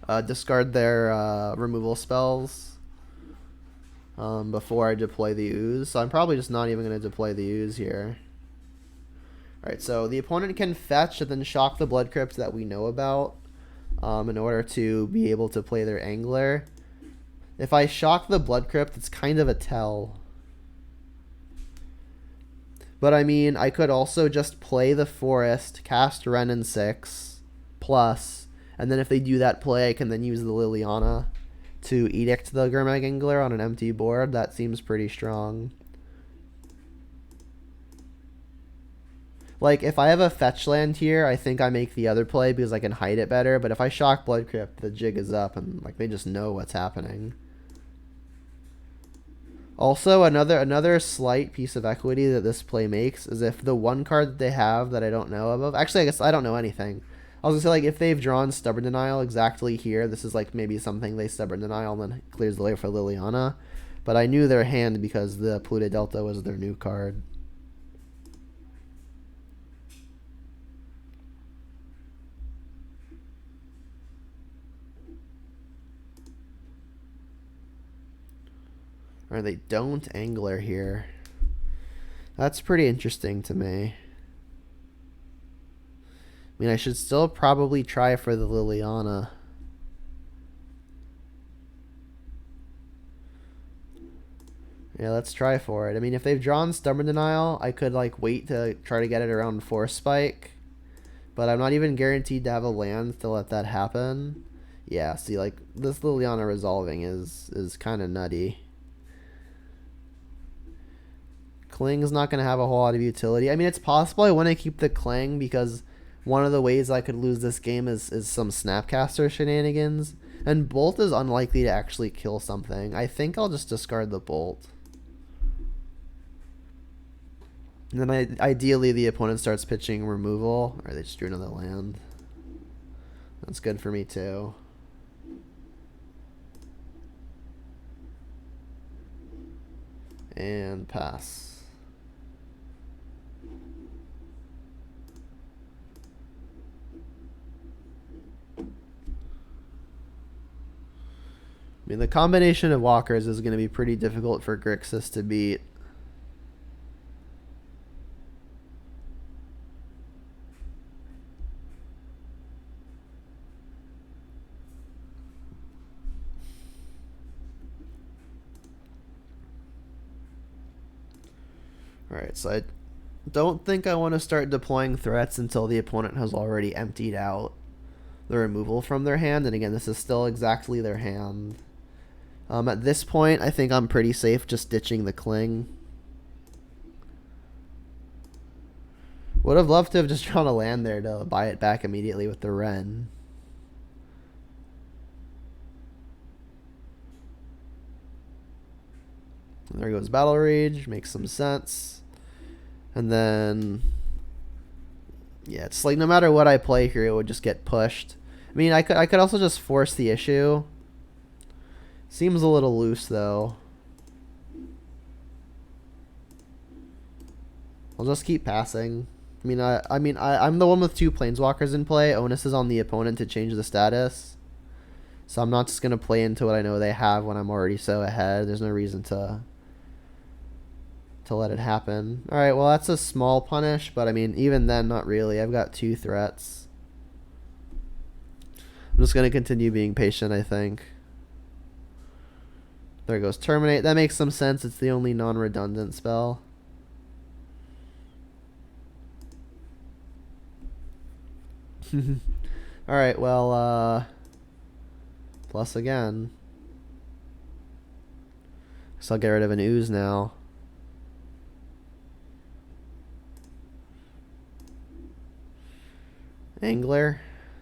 [SPEAKER 1] their removal spells before I deploy the Ooze. So I'm probably just not even going to deploy the Ooze here. Alright, so the opponent can fetch and then shock the Blood Crypt that we know about in order to be able to play their Angler. If I shock the Blood Crypt, it's kind of a tell. But I mean, I could also just play the Forest, cast Ren and 6, plus, and then if they do that play, I can then use the Liliana to Edict the Gurmag Angler on an empty board. That seems pretty strong. Like, if I have a fetch land here, I think I make the other play because I can hide it better, but if I shock Blood Crypt, the jig is up, and, like, they just know what's happening. Also, another slight piece of equity that this play makes is if the one card that they have that I don't know of. Actually, I guess I don't know anything. I was gonna say, like, if they've drawn Stubborn Denial exactly here, this is like maybe something they Stubborn Denial and then clears the way for Liliana. But I knew their hand because the Polluted Delta was their new card. Or they don't Angler here. That's pretty interesting to me. I mean, I should still probably try for the Liliana. Yeah, let's try for it. I mean, if they've drawn Stubborn Denial, I could, like, wait to try to get it around Force Spike. But I'm not even guaranteed to have a land to let that happen. Yeah, see, like, this Liliana resolving is kind of nutty. Kling's not going to have a whole lot of utility. I mean, it's possible I want to keep the Kling because one of the ways I could lose this game is some Snapcaster shenanigans. And Bolt is unlikely to actually kill something. I think I'll just discard the Bolt. And then ideally the opponent starts pitching removal, or they just drew another land. That's good for me too. And pass. I mean, the combination of walkers is going to be pretty difficult for Grixis to beat. Alright, so I don't think I want to start deploying threats until the opponent has already emptied out the removal from their hand. And again, this is still exactly their hand. At this point, I think I'm pretty safe just ditching the Kling. Would have loved to have just drawn a land there to buy it back immediately with the Wren. There goes Battle Rage, makes some sense. And then, yeah, it's like no matter what I play here, it would just get pushed. I mean, I could also just force the issue. Seems a little loose though. I'll just keep passing. I'm the one with 2 planeswalkers in play. Onus is on the opponent to change the status. So I'm not just gonna play into what I know they have when I'm already so ahead. There's no reason to let it happen. Alright, well that's a small punish, but I mean, even then, not really. I've got 2 threats. I'm just gonna continue being patient, I think. There goes Terminate. That makes some sense. It's the only non-redundant spell. Alright, well, plus again. So I'll get rid of an ooze now. Angler.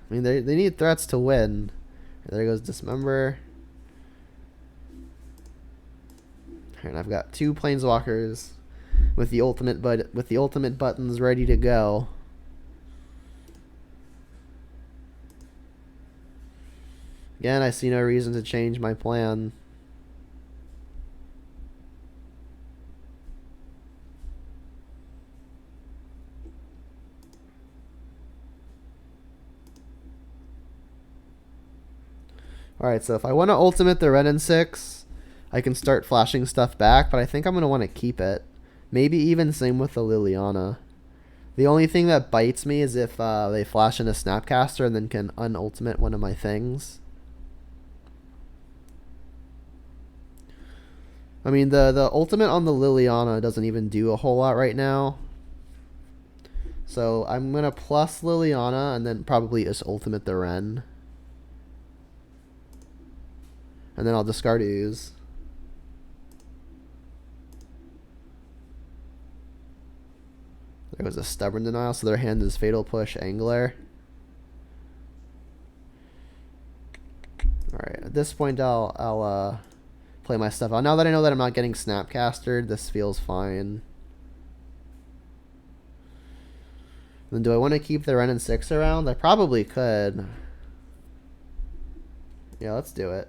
[SPEAKER 1] I mean, they need threats to win. There goes Dismember. And I've got 2 planeswalkers with the ultimate buttons ready to go. Again, I see no reason to change my plan. Alright, so if I want to ultimate the Ren and 6, I can start flashing stuff back, but I think I'm going to want to keep it. Maybe even same with the Liliana. The only thing that bites me is if they flash in a Snapcaster and then can unultimate one of my things. I mean, the ultimate on the Liliana doesn't even do a whole lot right now. So I'm going to plus Liliana and then probably just ultimate the Ren. And then I'll discard Ooze. There was a Stubborn Denial, so their hand is Fatal Push, Angler. Alright, at this point I'll play play my stuff out. Now that I know that I'm not getting Snapcastered, this feels fine. Then do I want to keep the Ren and 6 around? I probably could. Yeah, let's do it.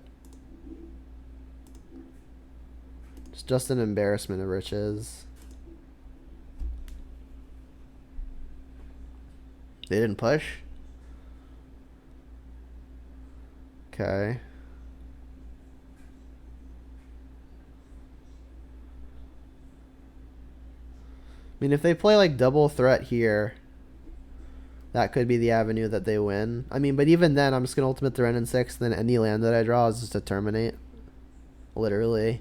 [SPEAKER 1] It's just an embarrassment of riches. They didn't push? Okay. I mean, if they play like double threat here, that could be the avenue that they win. I mean, but even then, I'm just going to ultimate the Ren and 6, then any land that I draw is just a terminate. Literally.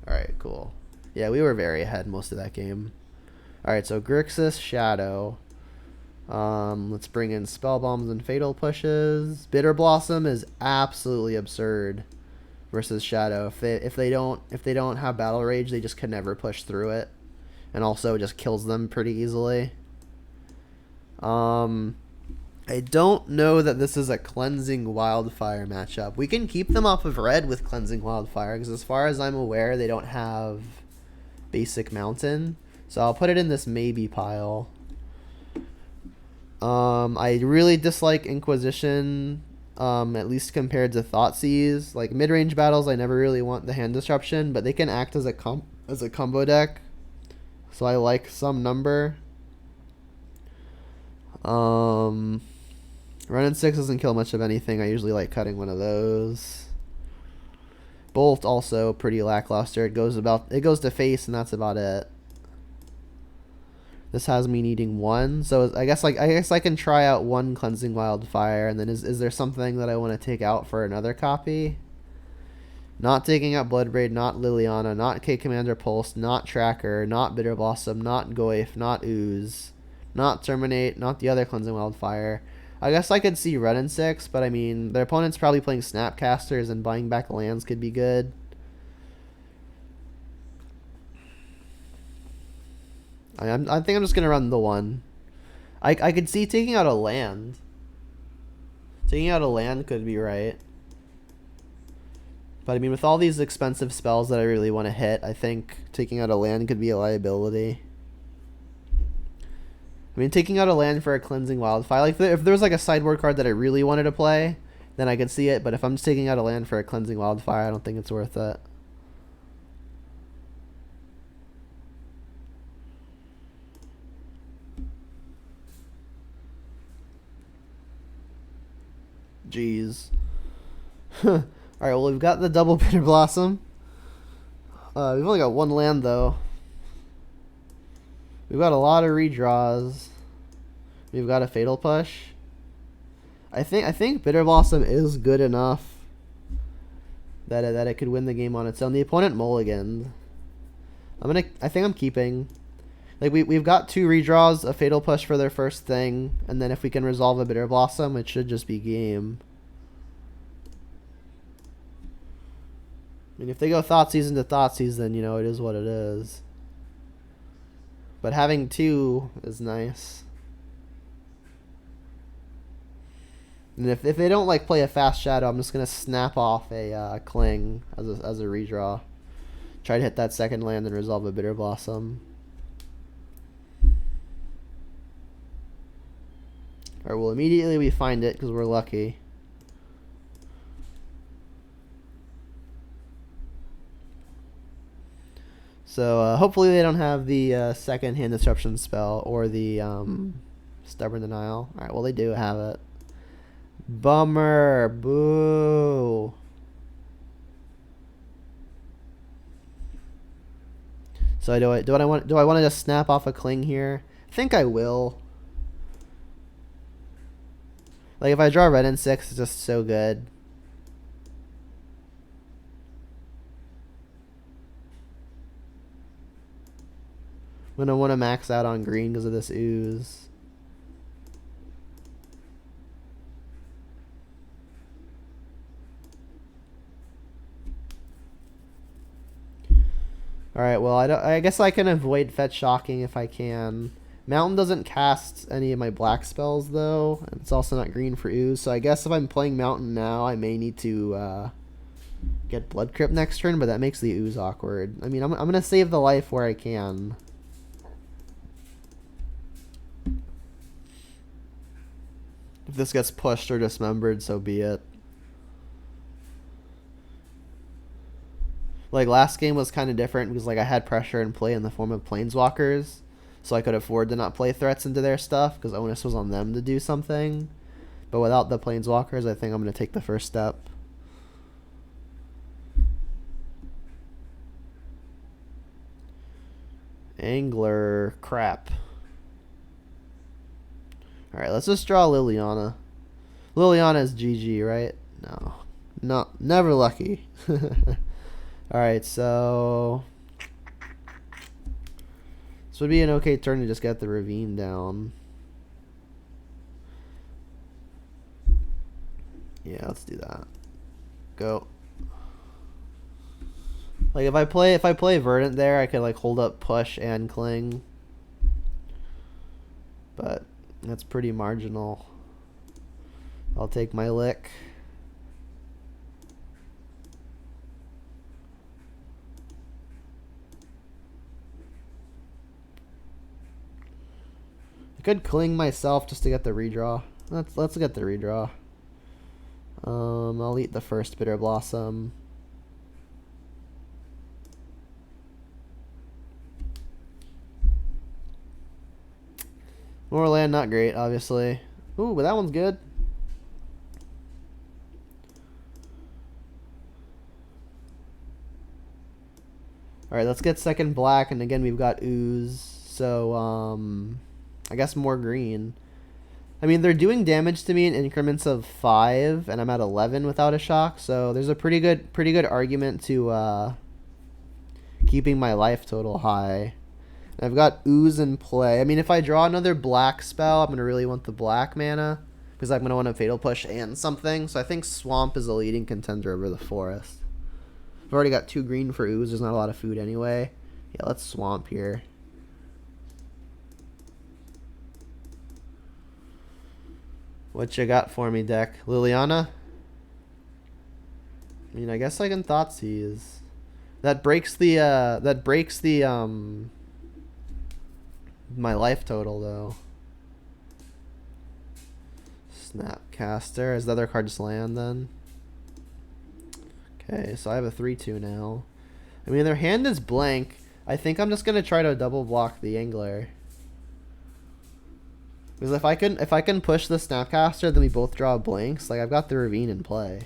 [SPEAKER 1] Alright, cool. Yeah, we were very ahead most of that game. Alright, so Grixis Shadow. Let's bring in Spell Bombs and Fatal Pushes. Bitter Blossom is absolutely absurd versus Shadow. If they don't have Battle Rage, they just can never push through it. And also just kills them pretty easily. I don't know that this is a Cleansing Wildfire matchup. We can keep them off of red with Cleansing Wildfire, because as far as I'm aware, they don't have basic Mountain. So I'll put it in this maybe pile. I really dislike Inquisition, at least compared to Thoughtseize. Like mid-range battles, I never really want the hand disruption, but they can act as a combo deck. So I like some number. Run and 6 doesn't kill much of anything. I usually like cutting one of those. Bolt also pretty lackluster. It goes to face and that's about it. This has me needing one, so I guess I can try out one Cleansing Wildfire, and then is there something that I want to take out for another copy? Not taking out Bloodbraid, not Liliana, not K Commander Pulse, not Tracker, not Bitter Blossom, not Goyf, not Ooze, not Terminate, not the other Cleansing Wildfire. I guess I could see Ren and 6, but I mean their opponent's probably playing Snapcasters, and buying back lands could be good. I think I'm just gonna run the one. I could see taking out a land. Taking out a land could be right. But I mean, with all these expensive spells that I really want to hit, I think taking out a land could be a liability. I mean, taking out a land for a Cleansing Wildfire, like if there was like a sideboard card that I really wanted to play, then I could see it. But if I'm just taking out a land for a Cleansing Wildfire, I don't think it's worth it. Jeez. Alright, well, we've got the double Bitter Blossom. We've only got one land, though. We've got a lot of redraws. We've got a Fatal Push. I think Bitter Blossom is good enough that it could win the game on its own. The opponent mulliganed. I think I'm keeping. Like we've got two redraws, a Fatal Push for their first thing, and then if we can resolve a Bitter Blossom, it should just be game. I mean, if they go Thoughtseize into Thoughtseize, then, you know, it is what it is. But having two is nice. And if they don't, like, play a fast Shadow, I'm just going to snap off a Cling as a redraw. Try to hit that second land and resolve a Bitter Blossom. Or we'll immediately find it because we're lucky. So hopefully they don't have the second hand disruption spell or the stubborn denial. Alright, well they do have it. Bummer. Boo. So do I want to just snap off a Cling here? I think I will. Like if I draw Red and 6, it's just so good. I'm gonna want to max out on green because of this Ooze. Alright, well I guess I can avoid Fetch Shocking if I can. Mountain doesn't cast any of my black spells, though. And it's also not green for ooze. So I guess if I'm playing Mountain now, I may need to get Blood Crypt next turn, but that makes the ooze awkward. I mean, I'm going to save the life where I can. If this gets pushed or dismembered, so be it. Like, last game was kind of different because, like, I had pressure in play in the form of Planeswalkers. So I could afford to not play threats into their stuff because onus was on them to do something. But without the Planeswalkers, I think I'm going to take the first step. Angler crap. Alright, let's just draw Liliana. Liliana is GG, right? No. No, never lucky. Alright, so this would be an okay turn to just get the Ravine down. Yeah, let's do that. Go. Like if I play Verdant there, I could like hold up push and cling. But that's pretty marginal. I'll take my lick. I could cling myself just to get the redraw. Let's get the redraw. I'll eat the first Bitter Blossom. More land, not great, obviously. Ooh, but that one's good. Alright, let's get second black, and again we've got ooze. So, I guess more green. I mean, they're doing damage to me in increments of 5, and I'm at 11 without a shock, so there's a pretty good argument to keeping my life total high. And I've got ooze in play. I mean, if I draw another black spell, I'm going to really want the black mana, because I'm going to want a Fatal Push and something, so I think Swamp is a leading contender over the Forest. I've already got 2 green for ooze, there's not a lot of food anyway. Yeah, let's Swamp here. What you got for me, deck? Liliana? I mean, I guess I can Thoughtseize. That breaks the my life total though. Snapcaster. Is the other card just land then? Okay, so I have a 3/2 now. I mean, their hand is blank. I think I'm just gonna try to double block the Angler. Because if I can push the Snapcaster, then we both draw blanks. Like I've got the Ravine in play.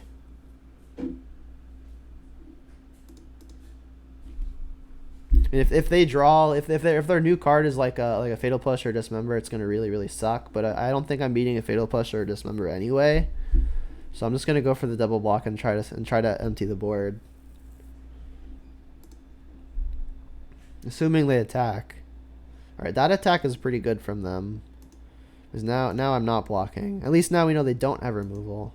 [SPEAKER 1] If they draw if their new card is like a Fatal Push or Dismember, it's gonna really suck. But I don't think I'm beating a Fatal Push or a Dismember anyway. So I'm just gonna go for the double block and try to empty the board. Assuming they attack. Alright, that attack is pretty good from them. Because now I'm not blocking. At least now we know they don't have removal.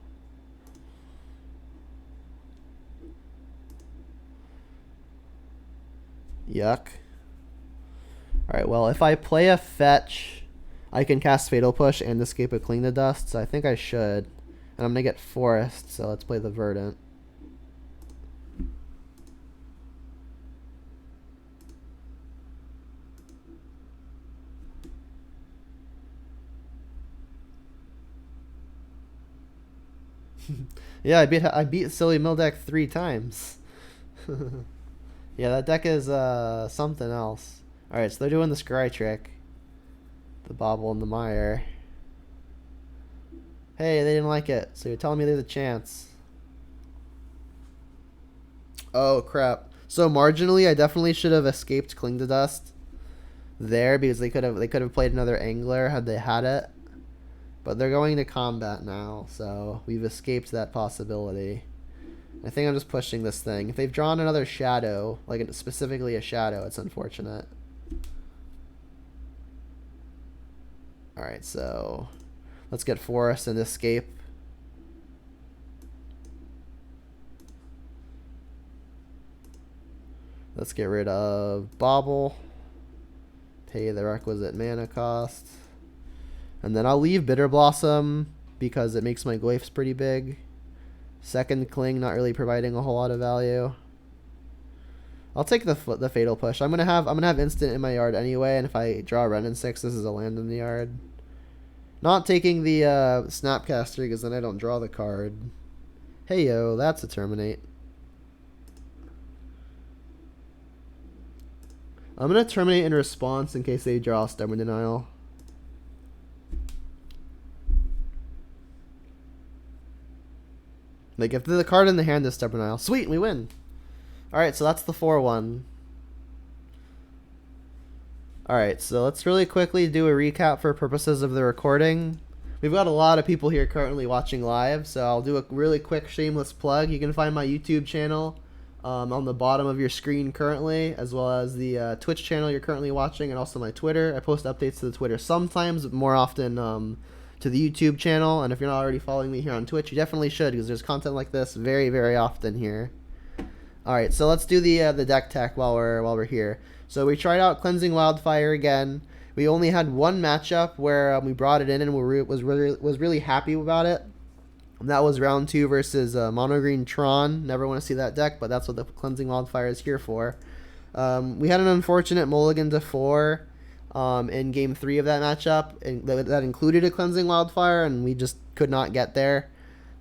[SPEAKER 1] Yuck. Alright, well, if I play a fetch, I can cast Fatal Push and escape a Cling to Dust, so I think I should. And I'm going to get Forest, so let's play the Verdant. Yeah, I beat Silly Mill deck 3 times. Yeah, that deck is something else. Alright, so they're doing the Scry trick. The Bobble and the Mire. Hey, they didn't like it, so you're telling me there's a chance. Oh, crap. So marginally, I definitely should have escaped Cling to Dust there, because they could have played another Angler had they had it. But they're going to combat now, so we've escaped that possibility. I think I'm just pushing this thing. If they've drawn another Shadow, like specifically a Shadow, it's unfortunate. Alright, so let's get Forest and escape. Let's get rid of Bobble. pay the requisite mana cost. And then I'll leave Bitter Blossom because it makes my glyphs pretty big. Second Cling, not really providing a whole lot of value. I'll take the Fatal Push. I'm gonna have instant in my yard anyway, and if I draw Renin 6, this is a land in the yard. Not taking the Snapcaster because then I don't draw the card. Hey yo, that's a Terminate. I'm gonna Terminate in response in case they draw Stubborn Denial. Like if the card in the hand is Stubborn Denial, sweet, we win. Alright, so that's the 4-1. Alright, so let's really quickly do a recap for purposes of the recording. We've got a lot of people here currently watching live, so I'll do a really quick shameless plug. You can find my YouTube channel on the bottom of your screen currently, as well as the Twitch channel you're currently watching, and also my Twitter. I post updates to the Twitter sometimes, but more often to the YouTube channel. And if you're not already following me here on Twitch, you definitely should, because there's content like this very, very often here. Alright, so let's do the deck tech while we're here. So we tried out Cleansing Wildfire again. We only had one matchup where we brought it in and was really happy about it. And that was round 2 versus Mono Green Tron. Never want to see that deck, but that's what the Cleansing Wildfire is here for. We had an unfortunate mulligan to 4 in game 3 of that matchup, and that included a Cleansing Wildfire, and we just could not get there.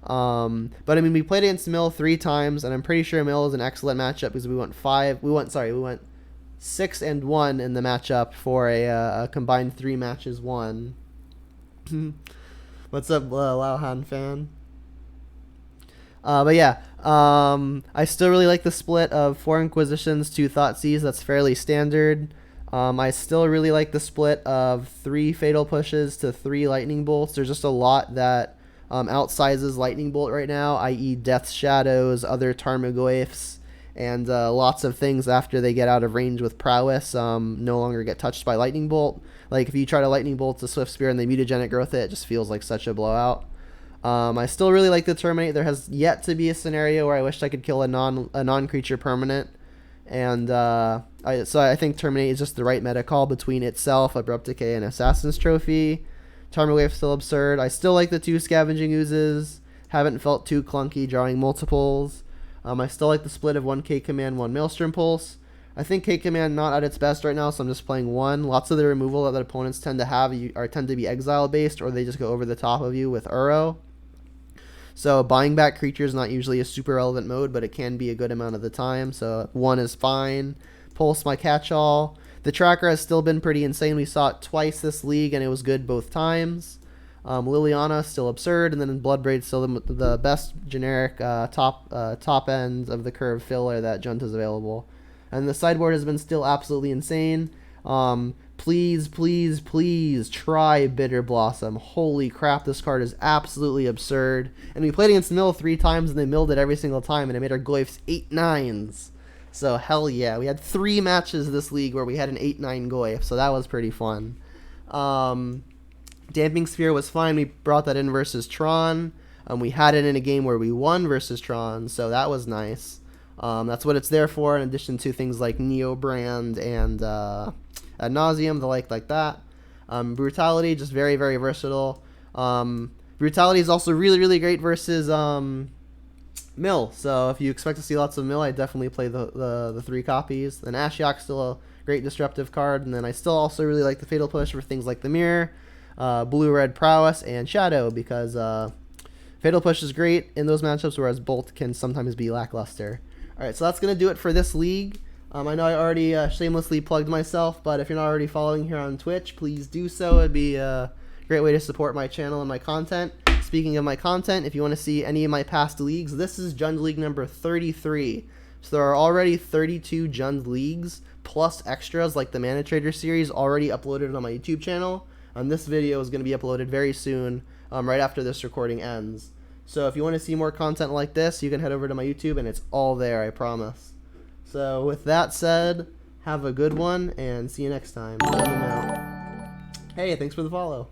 [SPEAKER 1] But I mean, we played against Mill 3 times, and I'm pretty sure Mill is an excellent matchup because we went 6-1 in the matchup for a combined 3 matches won. What's up, Lauhan fan? But yeah, I still really like the split of 4 Inquisitions, 2 Thoughtseize. That's fairly standard. I still really like the split of 3 Fatal Pushes to 3 Lightning Bolts. There's just a lot that outsizes Lightning Bolt right now, i.e. Death Shadows, other Tarmogoyfs, and lots of things after they get out of range with Prowess no longer get touched by Lightning Bolt. Like if you try to Lightning Bolt to Swift Spear and they Mutagenic Growth it just feels like such a blowout. I still really like the Terminate. There has yet to be a scenario where I wished I could kill a non-creature permanent. And so I think Terminate is just the right meta call between itself, Abrupt Decay, and Assassin's Trophy. Tarmogoyf still absurd. I still like the 2 Scavenging Oozes. Haven't felt too clunky drawing multiples. I still like the split of 1 K-Command, 1 Maelstrom Pulse. I think K-Command not at its best right now, so I'm just playing 1. Lots of the removal that opponents tend to have tend to be exile-based, or they just go over the top of you with Uro. So buying back creatures is not usually a super relevant mode, but it can be a good amount of the time. So 1 is fine. Pulse my catch-all. The tracker has still been pretty insane. We saw it twice this league, and it was good both times. Liliana still absurd, and then Bloodbraid still the best generic top end of the curve filler that Junta's available. And the sideboard has been still absolutely insane. Please, please, please try Bitter Blossom. Holy crap, this card is absolutely absurd. And we played against Mill 3 times, and they milled it every single time, and it made our glyphs 8/9s. So hell yeah, we had 3 matches this league where we had an 8/9 glyph, so that was pretty fun. Damping Sphere was fine. We brought that in versus Tron. We had it in a game where we won versus Tron, so that was nice. That's what it's there for, in addition to things like Neo Brand and Ad Nauseam, the like that. Brutality, just very, very versatile. Brutality is also really, really great versus Mill. So if you expect to see lots of Mill, I definitely play the 3 copies. Then Ashiok's still a great disruptive card, and then I still also really like the Fatal Push for things like the Mirror, Blue-Red Prowess, and Shadow, because Fatal Push is great in those matchups, whereas Bolt can sometimes be lackluster. Alright, so that's going to do it for this league. I know I already shamelessly plugged myself, but if you're not already following here on Twitch, please do so. It'd be a great way to support my channel and my content. Speaking of my content, if you want to see any of my past leagues, this is Jund League number 33. So there are already 32 Jund Leagues, plus extras like the Mana Trader series already uploaded on my YouTube channel. And this video is going to be uploaded very soon, right after this recording ends. So if you want to see more content like this, you can head over to my YouTube, and it's all there, I promise. So with that said, have a good one, and see you next time. Hey, thanks for the follow.